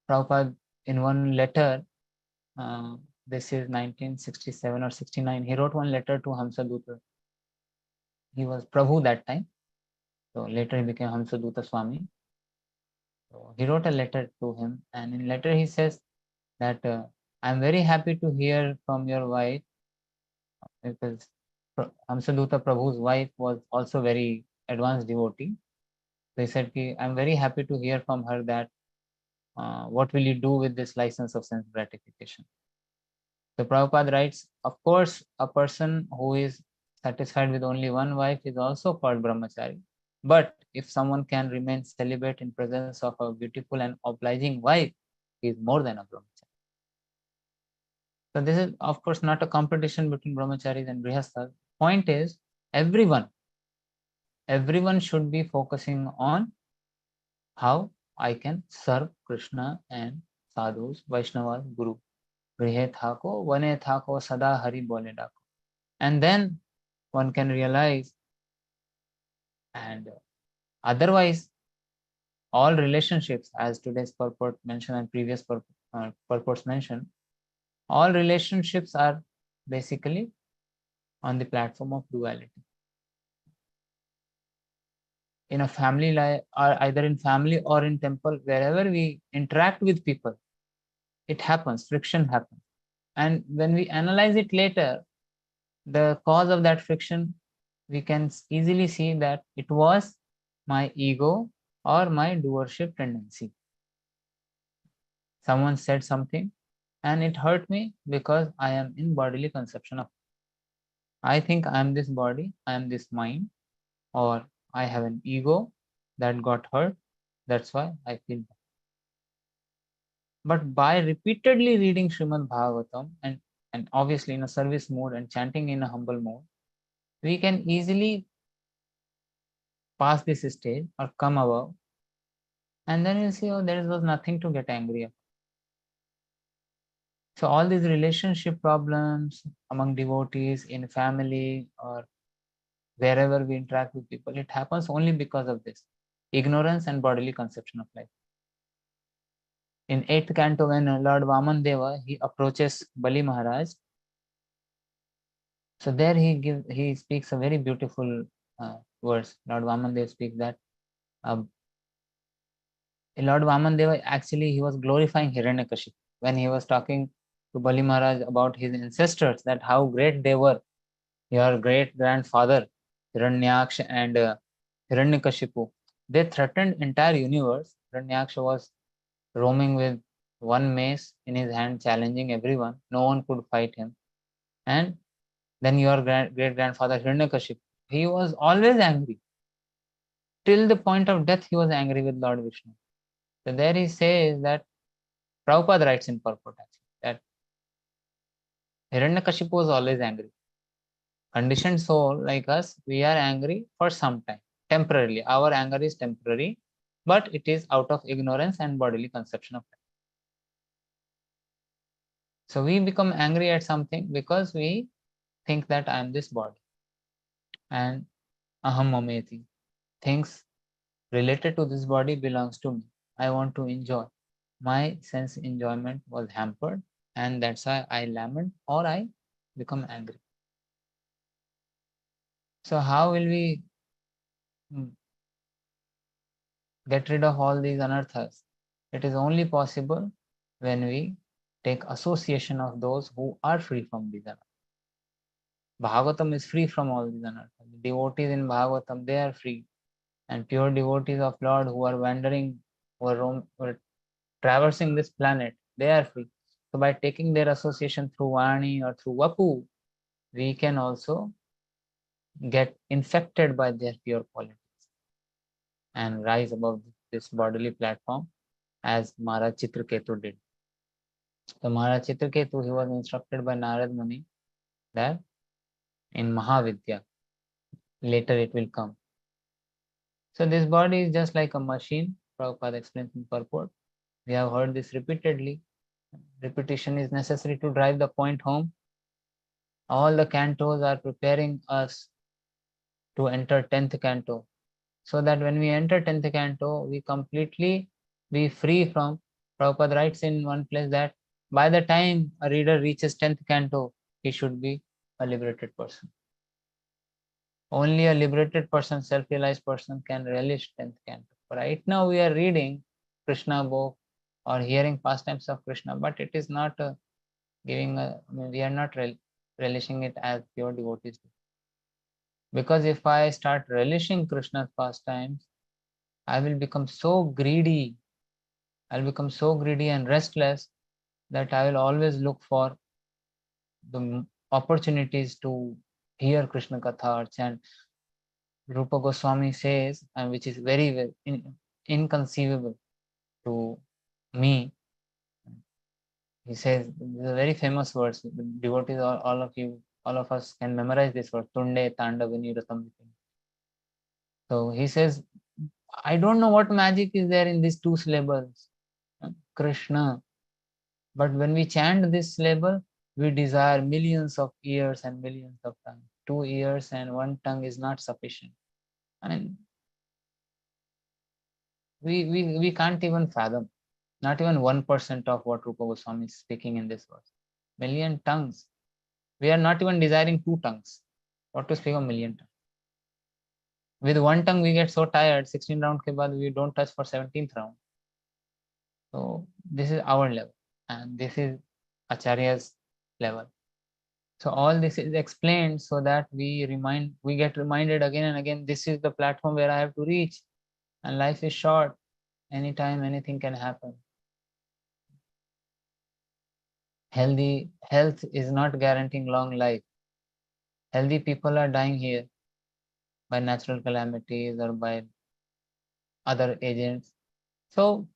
Prabhupada, in one letter, this is 1967 or 69, he wrote one letter to Hamsaduta. He was Prabhu that time. So later he became Hamsaduta Swami. So he wrote a letter to him, and in letter he says that I'm very happy to hear from your wife, because Hamsaduta Prabhu's wife was also very advanced devotee. So he said, I'm very happy to hear from her that what will you do with this license of sense gratification? So Prabhupada writes, of course, a person who is satisfied with only one wife is also called brahmachari. But if someone can remain celibate in presence of a beautiful and obliging wife, he is more than a brahmachari. So this is, of course, not a competition between brahmacharis and grihasthas. Point is, everyone should be focusing on how I can serve Krishna and sadhus, Vaishnavas, Guru. Grihe thako, vane thako, sada hari bole dako. And then one can realize, and otherwise, all relationships, as today's purport mentioned and previous purports mentioned, all relationships are basically on the platform of duality. In a family life, or either in family or in temple, wherever we interact with people, it happens, friction happens. And when we analyze it later, the cause of that friction, we can easily see that it was my ego or my doership tendency. Someone said something and it hurt me because I am in bodily conception of it. I think I am this body, I am this mind, or I have an ego that got hurt. That's why I feel bad. But by repeatedly reading Srimad Bhagavatam and obviously in a service mode and chanting in a humble mode, we can easily pass this stage or come above, and then you see, oh, there was nothing to get angry about. So all these relationship problems among devotees, in family, or wherever we interact with people, it happens only because of this ignorance and bodily conception of life. in 8th canto, when Lord Vaman Deva, he approaches Bali Maharaj. So there he speaks a very beautiful verse. Lord Vaman Deva speaks that Lord Vaman Deva, actually he was glorifying Hiranyakashipu when he was talking to Bali Maharaj about his ancestors, that how great they were. Your great grandfather Hiranyaksha and Hiranyakashipu, they threatened entire universe. Hiranyaksha was roaming with one mace in his hand, challenging everyone. No one could fight him. And then your great grandfather Hiranyakashipu, he was always angry. Till the point of death, he was angry with Lord Vishnu. So there he says that Prabhupada writes in purport that Hiranyakashipu was always angry. Conditioned soul like us, we are angry for some time, temporarily. Our anger is temporary, but it is out of ignorance and bodily conception of life. So we become angry at something because we think that I am this body. And aham mameti, things related to this body belongs to me. I want to enjoy. My sense enjoyment was hampered, and that's why I lament or I become angry. So how will we get rid of all these anarthas? It is only possible when we take association of those who are free from these anarthas. Bhagavatam is free from all these anarthas. The devotees in Bhagavatam, they are free. And pure devotees of Lord who are wandering, who are traversing this planet, they are free. So by taking their association through Vani or through Vapu, we can also get infected by their pure qualities and rise above this bodily platform as Maharaj Chitraketu did. So Maharaj Chitraketu, he was instructed by Narad Muni that in Mahavidya, later it will come. So this body is just like a machine, Prabhupada explains in purport. We have heard this repeatedly. Repetition is necessary to drive the point home. All the cantos are preparing us to enter 10th canto, so that when we enter 10th canto, we completely be free from. Prabhupada writes in one place that by the time a reader reaches 10th canto, he should be a liberated person. Only a liberated person, self-realized person can relish 10th canto. Right now we are reading Krishna book or hearing pastimes of Krishna, but it is not we are not relishing it as pure devotees do. Because if I start relishing Krishna's pastimes, I will become so greedy. I'll become so greedy and restless that I will always look for the opportunities to hear Krishna Katha or chant. Rupa Goswami says, and which is very inconceivable to me. He says, this is a very famous words. Devotees, all of us can memorize this word. Tunde Tandavini Ratam. So he says, I don't know what magic is there in these two syllables, Krishna. But when we chant this syllable, we desire millions of ears and millions of tongues. 2 ears and 1 tongue is not sufficient. And we can't even fathom, not even 1% of what Rupa Goswami is speaking in this verse. Million tongues. We are not even desiring 2 tongues. What to speak of million tongues? With 1 tongue, we get so tired. 16 round ke baad, we don't touch for 17th round. So this is our level, and this is Acharya's level. So all this is explained so that we get reminded again and again, this is the platform where I have to reach, and life is short. Anytime, anything can happen. Health is not guaranteeing long life. Healthy people are dying here by natural calamities or by other agents. So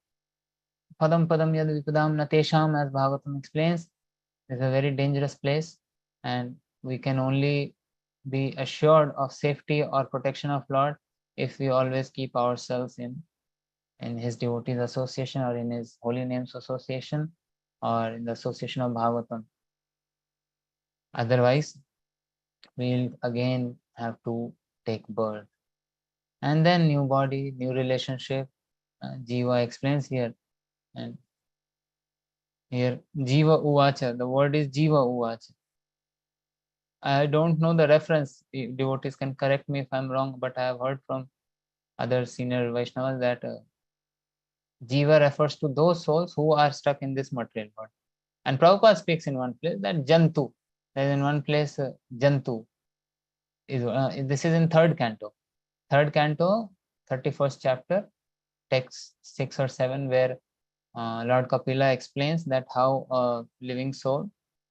padam padam yad vipadam natesham, as Bhagavatam explains, is a very dangerous place, and we can only be assured of safety or protection of Lord if we always keep ourselves in his devotees association or in his holy names association or in the association of Bhagavatam. Otherwise, we'll again have to take birth. And then new body, new relationship. Jiva explains here. And Here, Jiva Uvacha, the word is Jiva Uvacha. I don't know the reference. Devotees can correct me if I'm wrong, but I have heard from other senior Vaishnavas that Jiva refers to those souls who are stuck in this material world. And Prabhupada speaks in one place that Jantu. There is in one place Jantu. This is in third canto. Third canto, 31st chapter, text 6 or 7, where Lord Kapila explains that how a living soul,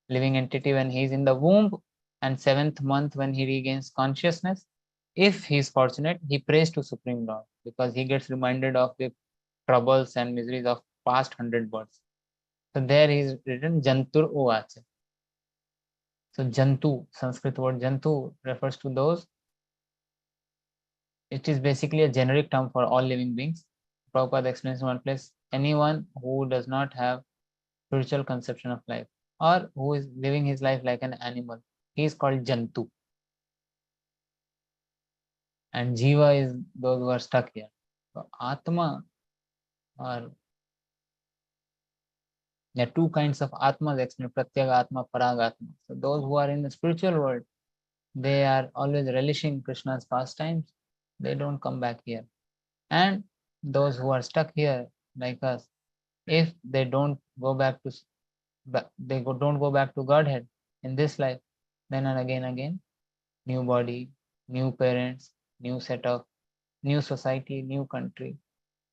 living entity, when he is in the womb, and 7th month when he regains consciousness, if he is fortunate, he prays to Supreme Lord because he gets reminded of the troubles and miseries of past 100 births. So there is written Jantur Uvacha. So Jantu, Sanskrit word Jantu, refers to those. It is basically a generic term for all living beings. Prabhupada explains in one place, anyone who does not have spiritual conception of life or who is living his life like an animal, he is called Jantu. And Jiva is those who are stuck here. So Atma, or there are two kinds of Atmas explained, Pratyaga Atma, Paraga Atma. So those who are in the spiritual world, they are always relishing Krishna's pastimes. They don't come back here. And those who are stuck here, like us, if they don't go back to don't go back to Godhead in this life, then and again, new body, new parents, new setup, new society, new country,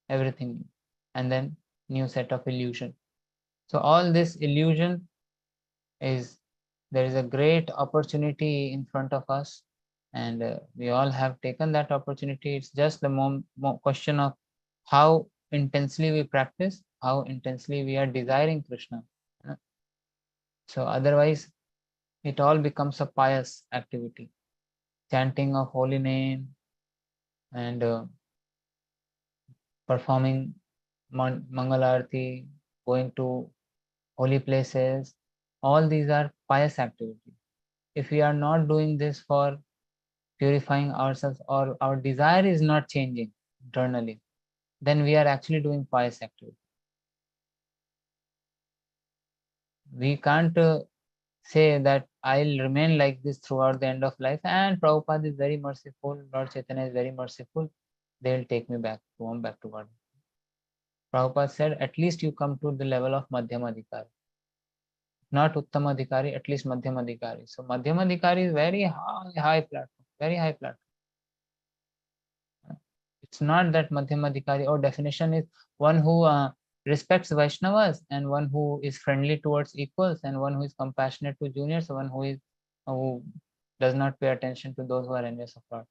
everything new, and then new set of illusion. So all this illusion is, there is a great opportunity in front of us, and we all have taken that opportunity. It's just the question of how intensely we practice, how intensely we are desiring Krishna. So otherwise, it all becomes a pious activity, chanting of holy name and performing Mangal Arati, going to holy places. All these are pious activities. If we are not doing this for purifying ourselves, or our desire is not changing internally, then we are actually doing pious activity. We can't say that I'll remain like this throughout the end of life, and Prabhupada is very merciful, Lord Chaitanya is very merciful, they'll take me back to God. Prabhupada said, at least you come to the level of Madhyamadhikari. Not Uttamadhikari, at least Madhyamadhikari. So Madhyamadhikari is very high platform, very high platform. It's not that Madhyamadhikari, or definition is one who respects Vaishnavas, and one who is friendly towards equals, and one who is compassionate to juniors, one who does not pay attention to those who are envious of Lord.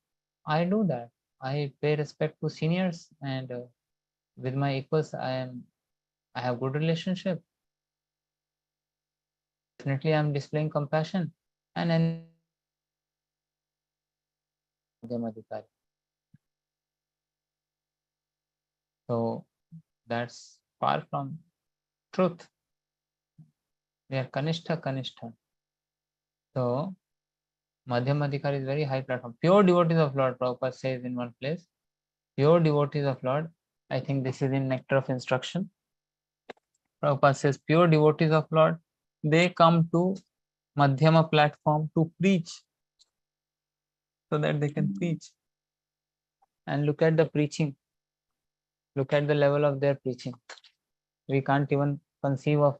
I do that. I pay respect to seniors, and with my equals, I have good relationship. Definitely, I'm displaying compassion, and then Madhyamadhikari. So that's far from truth. They are Kanishta. So Madhyamadhikari is very high platform. Pure devotees of Lord, Prabhupada says in one place, pure devotees of Lord, I think this is in Nectar of Instruction. Prabhupada says, pure devotees of Lord, they come to Madhyama platform to preach, so that they can preach. And look at the preaching. Look at the level of their preaching. We can't even conceive of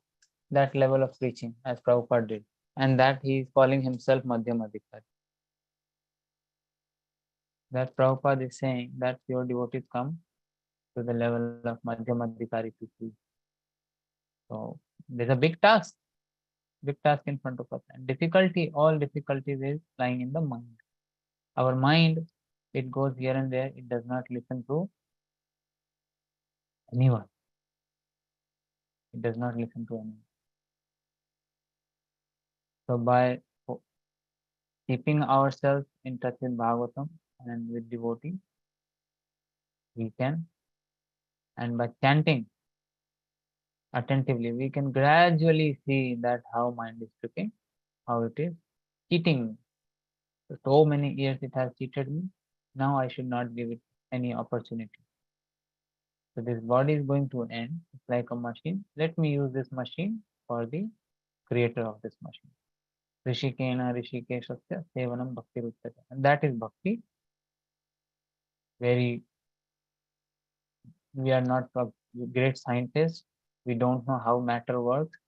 that level of preaching as Prabhupada did. And that he is calling himself Madhyamadhikari. That Prabhupada is saying that pure devotees come to the level of Madhyamadhikari to preach. So there's a big task in front of us. And difficulty, all difficulties is lying in the mind. Our mind, it goes here and there, it does not listen to anyone. It does not listen to anyone. So by keeping ourselves in touch with Bhagavatam and with devotee, we can, and by chanting attentively, we can gradually see that how mind is tripping, how it is cheating me. So many years it has cheated me. Now I should not give it any opportunity. So this body is going to end. It's like a machine. Let me use this machine for the creator of this machine. Rishikena Rishikeshasya Sevanam Bhakti Ruchate. And that is bhakti. We are not a great scientists. We don't know how matter works.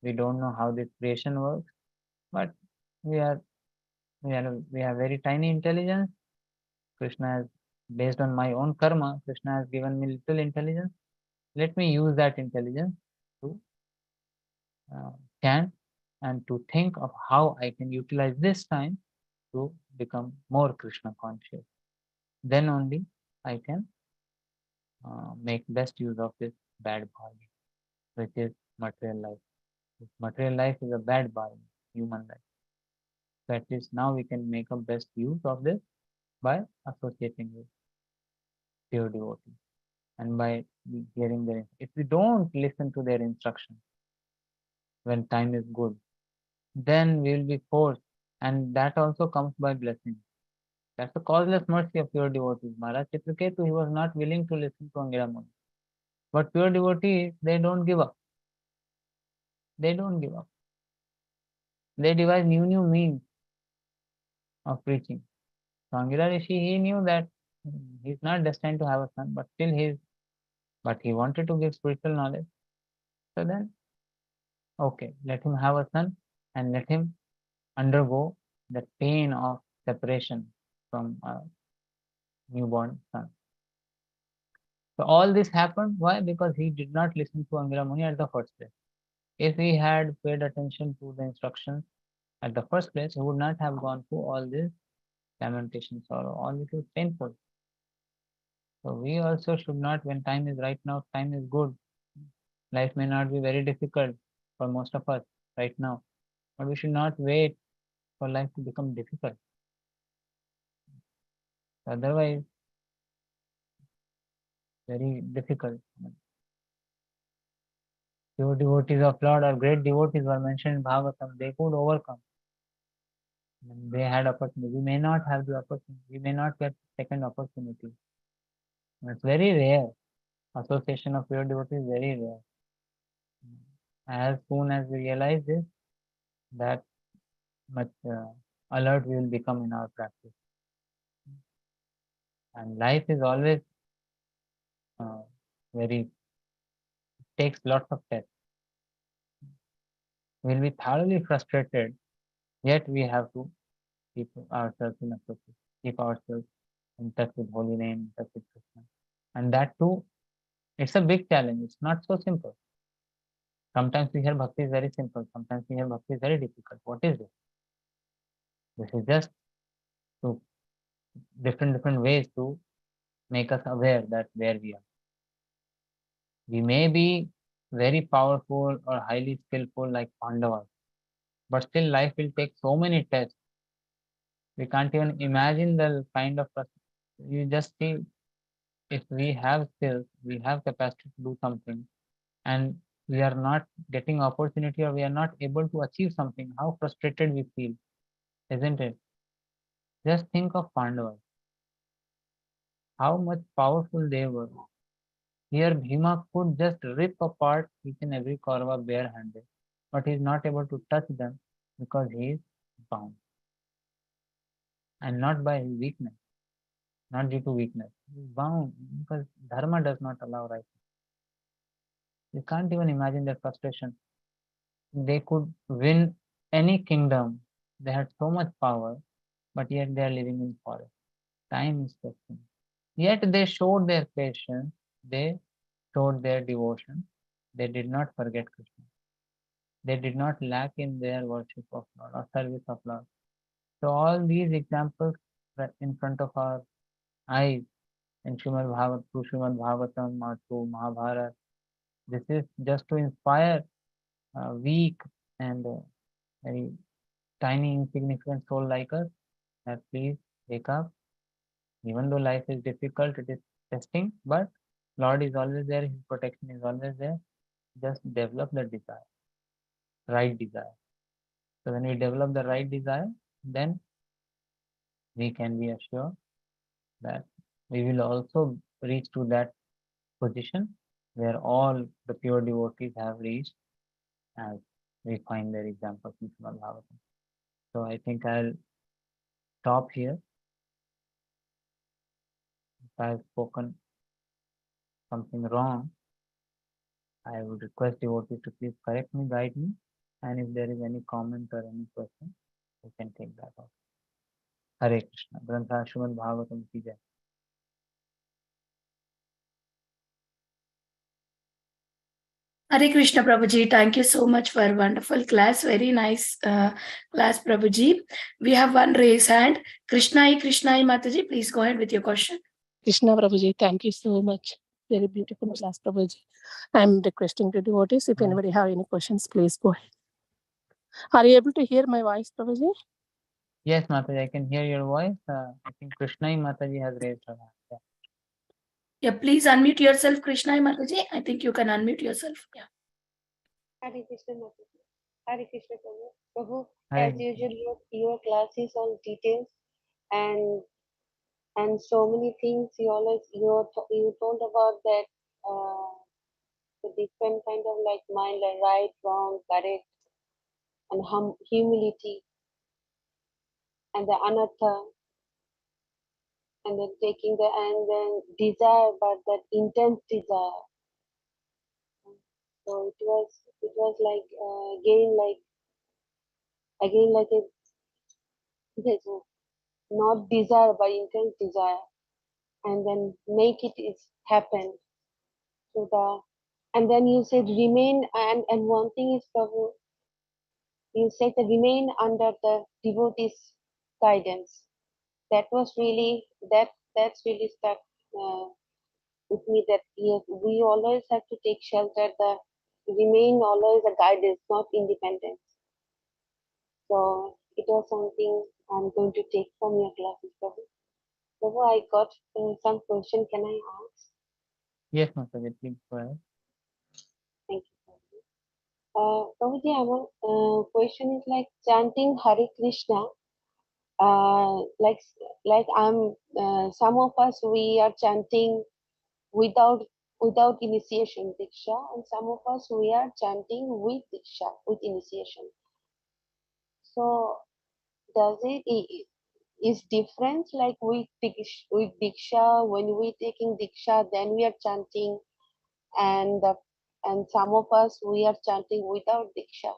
We don't know how this creation works. But we have very tiny intelligence. Krishna has, based on my own karma, Krishna has given me little intelligence. Let me use that intelligence to chant and to think of how I can utilize this time to become more Krishna conscious. Then only I can make best use of this bad body, which is material life. This material life is a bad body, human life. So at least now we can make a best use of this by associating with pure devotee and by hearing their. If we don't listen to their instructions when time is good, then we will be forced, and that also comes by blessing. That's the causeless mercy of pure devotees. Maharaj Chitraketu, he was not willing to listen to Angira Muni. But pure devotees, they don't give up. They don't give up. They devise new means of preaching. So Angira Rishi, he knew that he's not destined to have a son, but still but he wanted to give spiritual knowledge. So then, okay, let him have a son and let him undergo the pain of separation from a newborn son. So all this happened. Why? Because he did not listen to Angira Muni at the first place. If he had paid attention to the instructions at the first place, he would not have gone through all this lamentation, sorrow. All this is painful. So we also should not, when time is right now, time is good. Life may not be very difficult for most of us right now, but we should not wait for life to become difficult. Otherwise, very difficult. Pure devotees of Lord or great devotees were mentioned in Bhagavatam. They could overcome. They had opportunity. We may not have the opportunity. We may not get second opportunity. It's very rare. Association of pure devotees is very rare. As soon as we realize this, that much alert we will become in our practice. And life is always takes lots of tests. We'll be thoroughly frustrated, yet we have to keep ourselves in association, keep ourselves in touch with holy name, in touch with Krishna. And that too, it's a big challenge. It's not so simple. Sometimes we hear bhakti is very simple. Sometimes we hear bhakti is very difficult. What is this? This is just to different ways to make us aware that where we are. We may be very powerful or highly skillful like Pandavas, but still life will take so many tests. We can't even imagine the kind of, you just see, if we have skills, we have capacity to do something, and we are not getting opportunity or we are not able to achieve something, how frustrated we feel, isn't it? Just think of Pandavas, how much powerful they were. Here Bhima could just rip apart each and every Kaurava barehanded, but he is not able to touch them because he is bound. And not by his weakness, not due to weakness. He is bound because Dharma does not allow right. You can't even imagine their frustration. They could win any kingdom. They had so much power, but yet they are living in forest. Time is testing. Yet they showed their patience. They showed their devotion. They did not forget Krishna. They did not lack in their worship of Lord or service of Lord. So all these examples in front of our eyes in Srimad Bhagavatam or through Mahabharata, this is just to inspire a weak and very tiny insignificant soul like us that please wake up. Even though life is difficult, it is testing, but Lord is always there, His protection is always there. Just develop the desire, right desire. So when we develop the right desire, then we can be assured that we will also reach to that position where all the pure devotees have reached, as we find their examples in Srimad Bhagavatam. So I think I'll stop here. If I've spoken something wrong, I would request devotees to please correct me, guide me, and if there is any comment or any question, we can take that off. Hare Krishna. Grantha Srimad Bhagavatam ki jai. Hare Krishna Prabhuji, thank you so much for a wonderful class. Very nice class, Prabhuji. We have one raised hand. Krishnai Mataji, please go ahead with your question. Krishna Prabhuji, thank you so much. Very beautiful class, Prabhuji. I'm requesting to devotees, if anybody have any questions, please go ahead. Are you able to hear my voice, Prabhuji? Yes, Mataji, I can hear your voice. I think Krishnai Mataji has raised her hand. Yeah. Yeah, please unmute yourself, Krishnai Mataji. I think you can unmute yourself. Yeah. Hare Krishna Mataji. Hare Krishna Prabhu. Prabhu, Hare as usual, your class is all details and so many things you always you told about that the different kind of like mind, like right, wrong, correct, and humility, and the anartha, and then taking the and then desire, but that intense desire. So it was like again like a this not desire but intense desire, and then make it is happen to the and then you said remain and one thing is Prabhu, you said that remain under the devotee's guidance. That was really that's really stuck with me, that yes, we always have to take shelter, the remain always a guidance, not independence. So it was something I'm going to take from your classes, Prabhu. Prabhu, I got some question. Can I ask? Yes, Mataji, please go ahead. Thank you, Prabhu. Prabhuji, our question is like chanting Hare Krishna. Like I'm some of us we are chanting without initiation diksha, and some of us we are chanting with diksha, with initiation. So does it is different, like with diksha, when we taking diksha then we are chanting, and some of us we are chanting without diksha.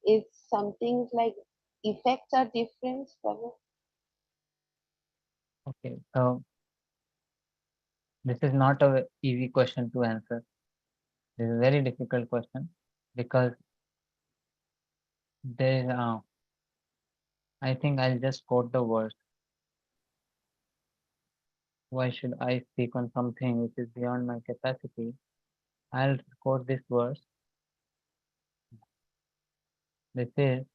It's something like effects are different, Prabhu. Okay, so this is not a easy question to answer. This is a very difficult question because there is, I think I'll just quote the verse. Why should I speak on something which is beyond my capacity? I'll quote this verse. This is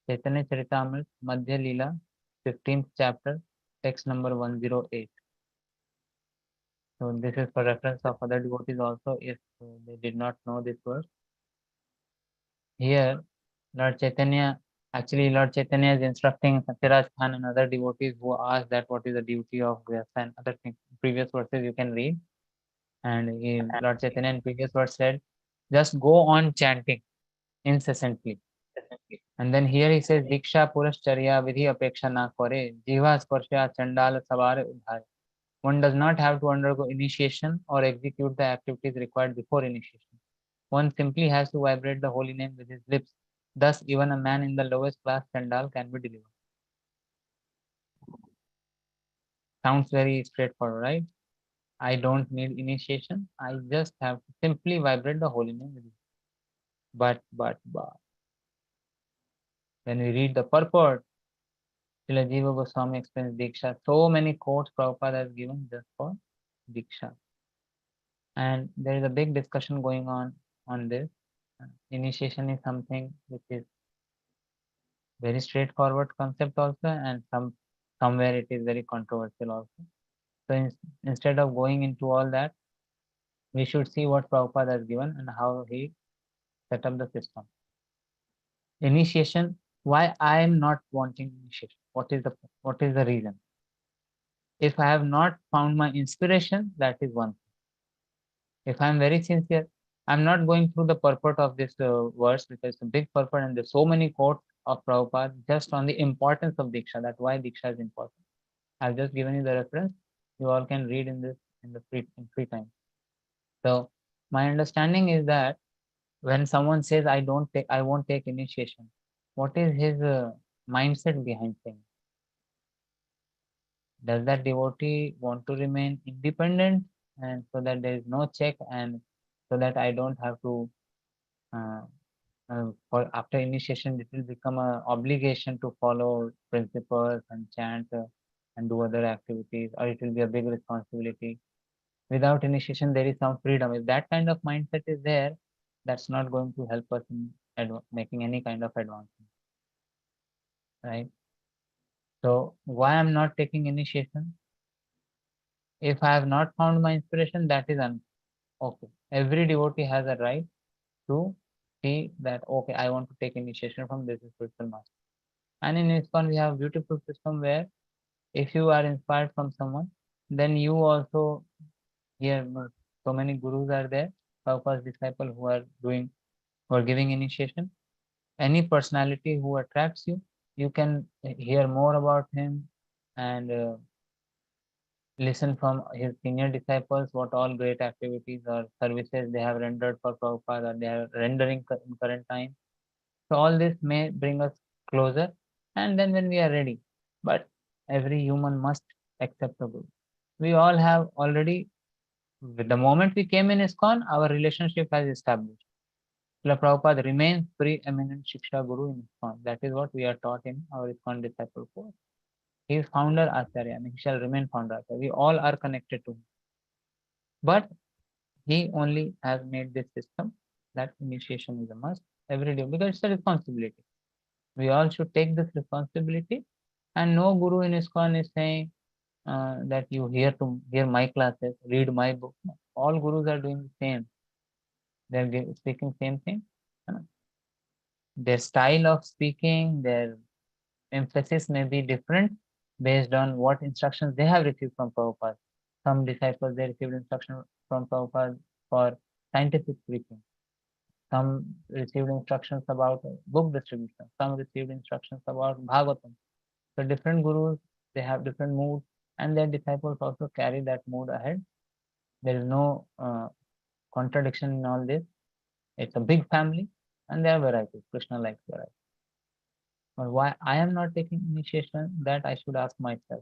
Chaitanya Charitamrita, Madhya Leela, 15th chapter, text number 108. So this is for reference of other devotees also if they did not know this verse. Here, Lord Chaitanya is instructing Satyaraj Khan and other devotees who asked that what is the duty of Vyasa and other things. Previous verses you can read. And Lord Chaitanya in previous verse said, just go on chanting incessantly. And then here he says, Diksha Purascharya Vidhi Apeksha Na Kore, Jiva Sparsha Chandala Savare Udhare. One does not have to undergo initiation or execute the activities required before initiation. One simply has to vibrate the holy name with his lips. Thus, even a man in the lowest class Chandal can be delivered. Sounds very straightforward, right? I don't need initiation. I just have to simply vibrate the holy name with his lips. But. When we read the purport, Srila Jiva Goswami explains Diksha. So many quotes Prabhupada has given just for Diksha. And there is a big discussion going on this. Initiation is something which is very straightforward concept also, and somewhere it is very controversial also. So instead of going into all that, we should see what Prabhupada has given and how he set up the system. Initiation, why I am not wanting initiation? What is the reason? If I have not found my inspiration, that is one thing. If I'm very sincere, I'm not going through the purport of this verse because it's a big purport and there's so many quotes of Prabhupada just on the importance of Diksha, that why Diksha is important. I've just given you the reference. You all can read in this in the free time. So my understanding is that when someone says I won't take initiation, what is his mindset behind saying? Does that devotee want to remain independent and so that there is no check and so that I don't have to for after initiation it will become an obligation to follow principles and chant and do other activities, or it will be a big responsibility. Without initiation there is some freedom. If that kind of mindset is there, that's not going to help us in making any kind of advancement, right? So why I'm not taking initiation? If I have not found my inspiration, that is okay. Every devotee has a right to see that, okay, I want to take initiation from this spiritual master. And in ISKCON, we have a beautiful system where if you are inspired from someone, then you also, here, so many gurus are there, Prabhupada's disciples who are giving initiation. Any personality who attracts you, you can hear more about him and listen from his senior disciples what all great activities or services they have rendered for Prabhupada or they are rendering in current time. So all this may bring us closer, and then when we are ready. But every human must accept the Guru. We all have already, with the moment we came in ISKCON, our relationship has established. Srila Prabhupada remains preeminent Shiksha Guru in ISKCON. That is what we are taught in our ISKCON disciple course. He is founder Acharya and he shall remain founder Acharya. We all are connected to him. But he only has made this system that initiation is a must every day because it's a responsibility. We all should take this responsibility, and no guru in ISKCON is saying that you hear my classes, read my book. All gurus are doing the same. They're speaking same thing. Their style of speaking, their emphasis may be different based on what instructions they have received from Prabhupada. Some disciples, they received instruction from Prabhupada for scientific speaking. Some received instructions about book distribution. Some received instructions about Bhagavatam. So different gurus, they have different moods, and their disciples also carry that mood ahead. There is no contradiction in all this. It's a big family, and there are varieties. Krishna likes variety. But why I am not taking initiation, that I should ask myself.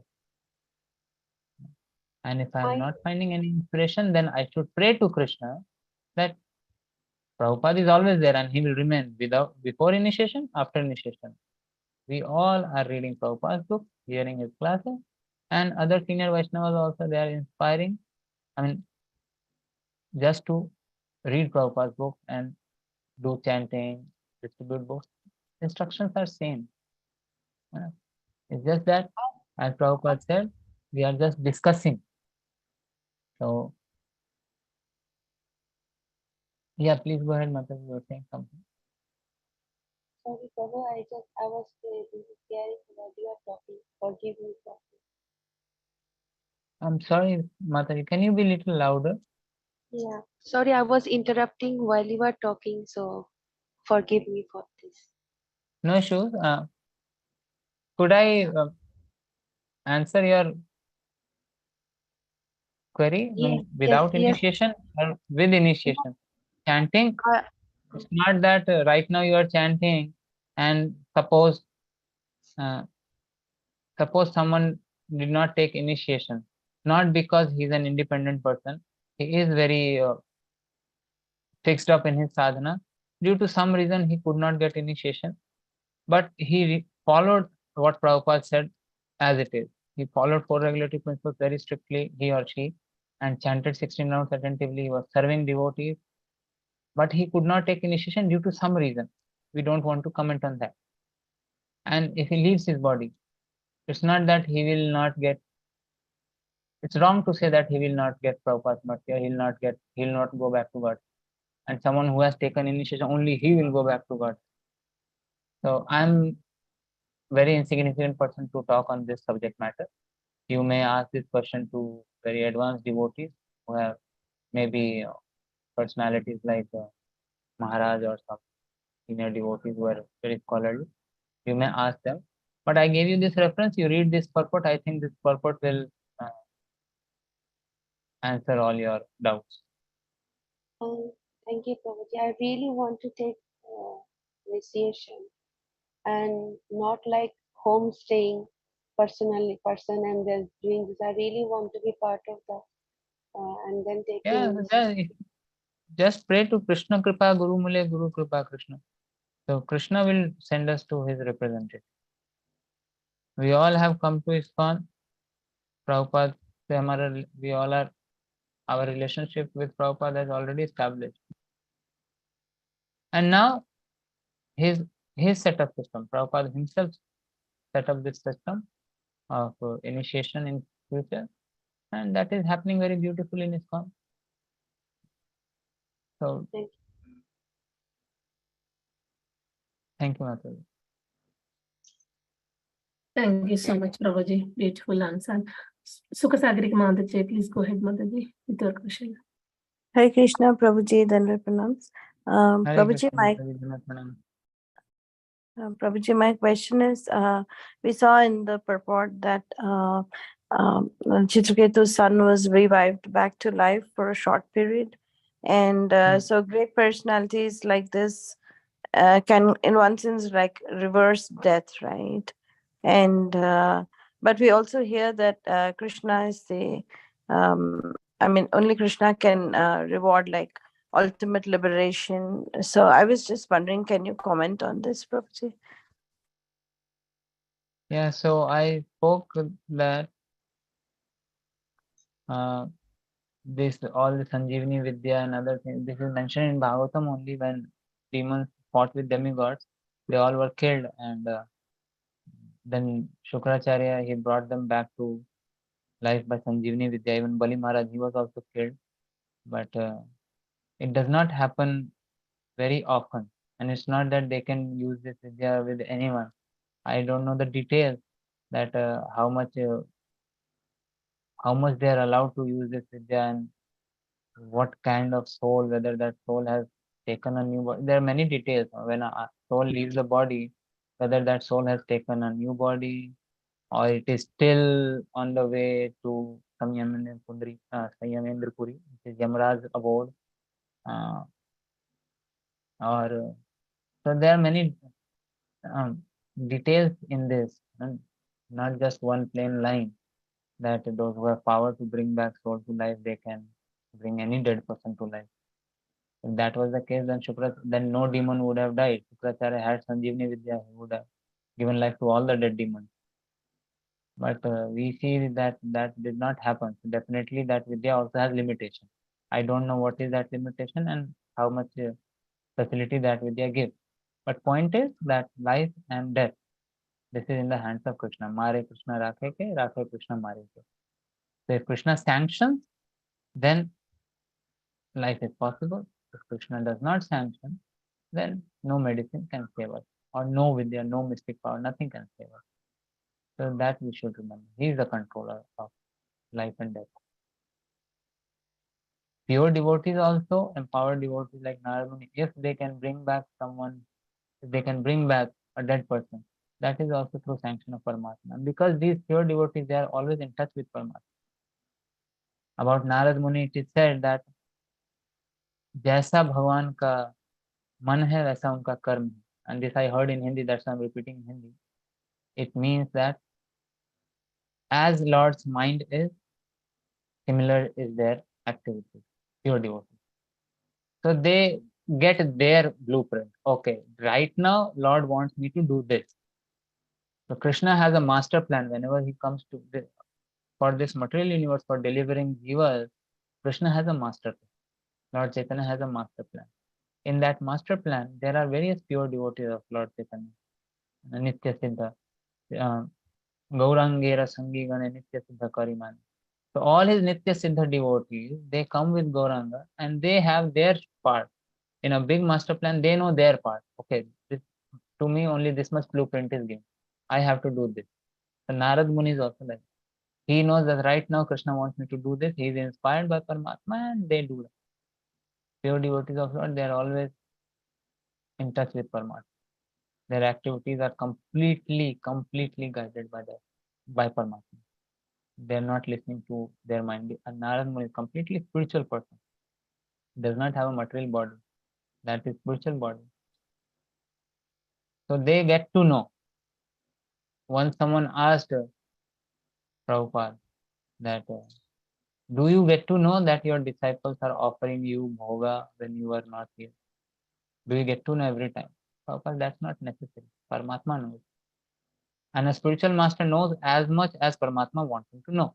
And if I am not finding any inspiration, then I should pray to Krishna that Prabhupada is always there and he will remain before initiation, after initiation. We all are reading Prabhupada's book, hearing his classes, and other senior Vaishnavas also, they are inspiring. I mean, just to read Prabhupada's book and do chanting, distribute books. Instructions are same. It's just that, as Prabhupada said, we are just discussing. So, yeah, please go ahead, Mata. You were saying something. Sorry, Prabhu, I was hearing while you are talking. Forgive me for this. I'm sorry, Mata. Can you be a little louder? Yeah, sorry, I was interrupting while you were talking, so forgive me for this. No issues. Could I answer your query? Yes, Without yes. initiation or with initiation? Chanting, it's not that right now you are chanting and suppose someone did not take initiation, not because he's an independent person, he is very fixed up in his sadhana. Due to some reason, he could not get initiation, but he followed what Prabhupada said as it is. He followed 4 regulatory principles very strictly, he or she, and chanted 16 rounds attentively. He was serving devotees, but he could not take initiation due to some reason. We don't want to comment on that. And if he leaves his body, it's not that he will not get. It's wrong to say that he will not get Prabhupada's mercy, or he'll not go back to God. And someone who has taken initiation, only he will go back to God. So I'm very insignificant person to talk on this subject matter. You may ask this question to very advanced devotees who have maybe personalities like Maharaj or some senior devotees who are very scholarly, you may ask them. But I gave you this reference, you read this purport, I think this purport will answer all your doubts. Thank you, Prabhuji. I really want to take initiation and not like homestaying person and then doing this. I really want to be part of that and then taking. Just pray to Krishna Kripa Guru Mule Guru Kripa Krishna. So Krishna will send us to his representative. We all have come to ISKCON. Prabhupada, we all are, our relationship with Prabhupada is already established. And now his set up system, Prabhupada himself set up this system of initiation in future, and that is happening very beautifully in ISKCON. So thank you, Mataji. Thank you so much, Prabhuji. Beautiful answer. Sukasagrik Mataji, please go ahead, Mataji, with your question. Hare Krishna, Prabhuji, Dandavat Pranams. Prabhuji, Prabhuji, my question is, we saw in the purport that Chitraketu's son was revived back to life for a short period. And so great personalities like this can, in one sense, like reverse death, right? And but we also hear that Krishna is the, only Krishna can reward like ultimate liberation. So I was just wondering, can you comment on this, Prabhuji? Yeah, so I spoke that this all the Sanjeevani Vidya and other things, this is mentioned in Bhagavatam only when demons fought with demigods. They all were killed, and then Shukracharya, he brought them back to life by Sanjeevani Vidya. Even Bali Maharaj, he was also killed. But it does not happen very often. And it's not that they can use this Vidya with anyone. I don't know the details that how much they are allowed to use this Vidya and what kind of soul, whether that soul has taken a new body. There are many details. When a soul leaves the body, whether that soul has taken a new body or it is still on the way to Samyamendra Puri, which is Yamaraj's abode. So there are many details in this, and not just one plain line that those who have power to bring back soul to life, they can bring any dead person to life. If that was the case, then no demon would have died. Shukracharya had Sanjeevani Vidya, he would have given life to all the dead demons. But we see that did not happen. So definitely that Vidya also has limitation. I don't know what is that limitation and how much facility that Vidya gives. But point is that life and death, this is in the hands of Krishna. Mare Krishna rakhe ke, rakhe Krishna mare ke. So if Krishna sanctions, then life is possible. If Krishna does not sanction, then no medicine can save us, or no Vidya, no mystic power, nothing can save us. So that we should remember. He is the controller of life and death. Pure devotees also, empowered devotees like Narada Muni, if they can bring back someone, if they can bring back a dead person, that is also through sanction of Paramatma. And because these pure devotees, they are always in touch with Paramatma. About Narada Muni, it is said that जैसा भगवान का मन है वैसा उनका कर्म है. And this I heard in Hindi, that's why I'm repeating in Hindi. It means that as Lord's mind is, similar is their activity, pure devotees. So they get their blueprint. Okay, right now Lord wants me to do this. So Krishna has a master plan whenever he comes to this, for this material universe, for delivering jivas. Krishna has a master plan. Lord Chaitanya has a master plan. In that master plan, there are various pure devotees of Lord Chaitanya. Nitya Siddha, Gaurangera Sangi Gana Nitya Siddha Karimani. So all his Nitya Siddha devotees, they come with Gauranga and they have their part. In a big master plan, they know their part. Okay, to me only this much blueprint is given. I have to do this. So Narad Muni is also like, he knows that right now Krishna wants me to do this. He is inspired by Paramatma and they do that. Pure devotees of Lord, they are always in touch with Paramatma. Their activities are completely guided by Paramatma. They are not listening to their mind. And Narad Muni is a completely spiritual person. Does not have a material body. That is spiritual body. So they get to know. Once someone asked Prabhupada that, do you get to know that your disciples are offering you bhoga when you are not here? Do you get to know every time? Prabhupada, that's not necessary. Paramatma knows. And a spiritual master knows as much as Paramatma wants him to know.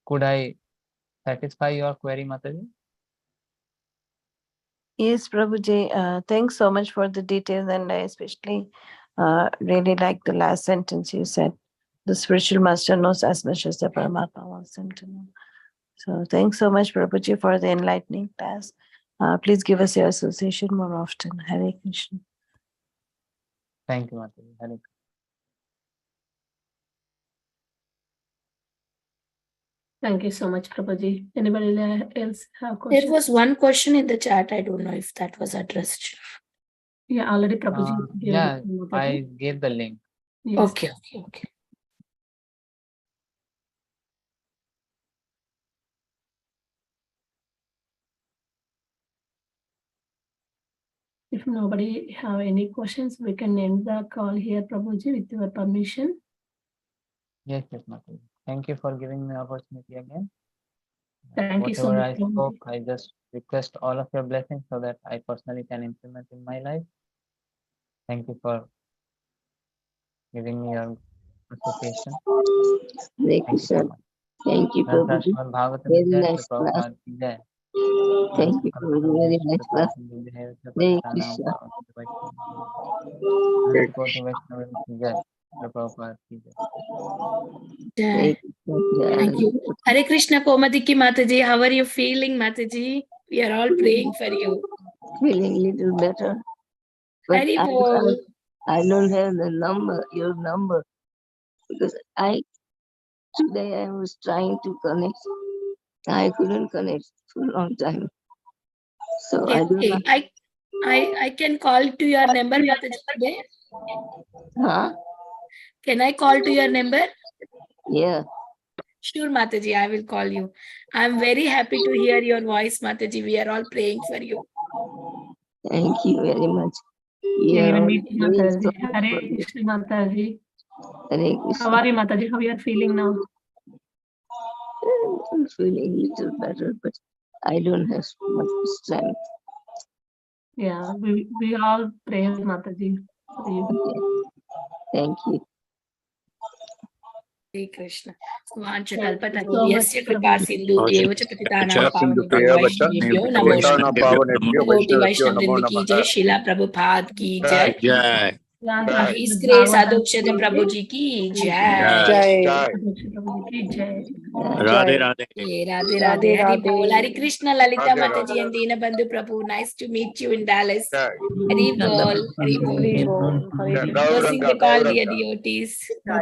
Could I satisfy your query, Mataji? Yes, Prabhuji, thanks so much for the details, and I especially really like the last sentence you said. The spiritual master knows as much as the Paramatma wants him to know. So thanks so much, Prabhuji, for the enlightening class. Please give us your association more often. Hare Krishna. Thank you, Mataji. Hare Krishna. Thank you so much, Prabhuji. Anybody else have questions? There was one question in the chat. I don't know if that was addressed. Yeah, already Prabhuji. gave Yeah, it to Mataji. I gave the link. Yes. Okay. If nobody have any questions, we can end the call here, Prabhuji, with your permission. Yes, Mataji. Thank you for giving me the opportunity again. Thank you so Whatever much, I Prabhuji. spoke, I just request all of your blessings so that I personally can implement in my life. Thank you for giving me your association. Hare Thank you so Krishna. much. Thank you, Grantha Prabhuji. Srimad Bhagavatam Very Jai, nice Shri class. Prabhupada ki Jai. Thank you for the very nice class. Hare Krishna. Jai. Thank you. Hare Krishna Komadiki Mataji. How are you feeling, Mataji? We are all praying for you. Feeling little better. But Hari Bol. I don't have the number, your number, because today I was trying to connect. I couldn't connect for a long time. So I don't know. I can call to your number, Mataji, today. Huh? Can I call to your number? Yeah. Sure, Mataji, I will call you. I'm very happy to hear your voice, Mataji. We are all praying for you. Thank you very much. Yeah, even all me, praying so Mataji. much Hare for you. Krishna, Mataji. Hare How Krishna. are you, Mataji? How you are feeling now? I'm feeling a little better, but I don't have much strength. Yeah, we all pray, Mataji, for you. Okay. Thank you. Hare Krishna. Thank you so much, Yasya kripa sindhu evacha patitanam Sindhu pavanebhyo Priya Vacha, vaishnavebhyo namo Patana Pavanebhyo, Devotee Vaishnavebhyo, Vaishnav Namo Vrinda ki jai, Namaha. Srila Prabhupada ki jai. Jai. Grantha His Srimad Grace Bhagavatam Adhokshaja Prabhu ji ki Jai. jai. Jai. Adhokshaja Prabhu ki jai. Radhe Radhe. Radhe Radhe Hari Bol. Hari Krishna Lalita Radhe Mataji Radhe. and Dinabandhu Prabhu. Nice to meet you in Dallas. Jai. Hari Bol. Hari Bol. Jai. Closing the Gauranga, call, dear Gauranga. devotees.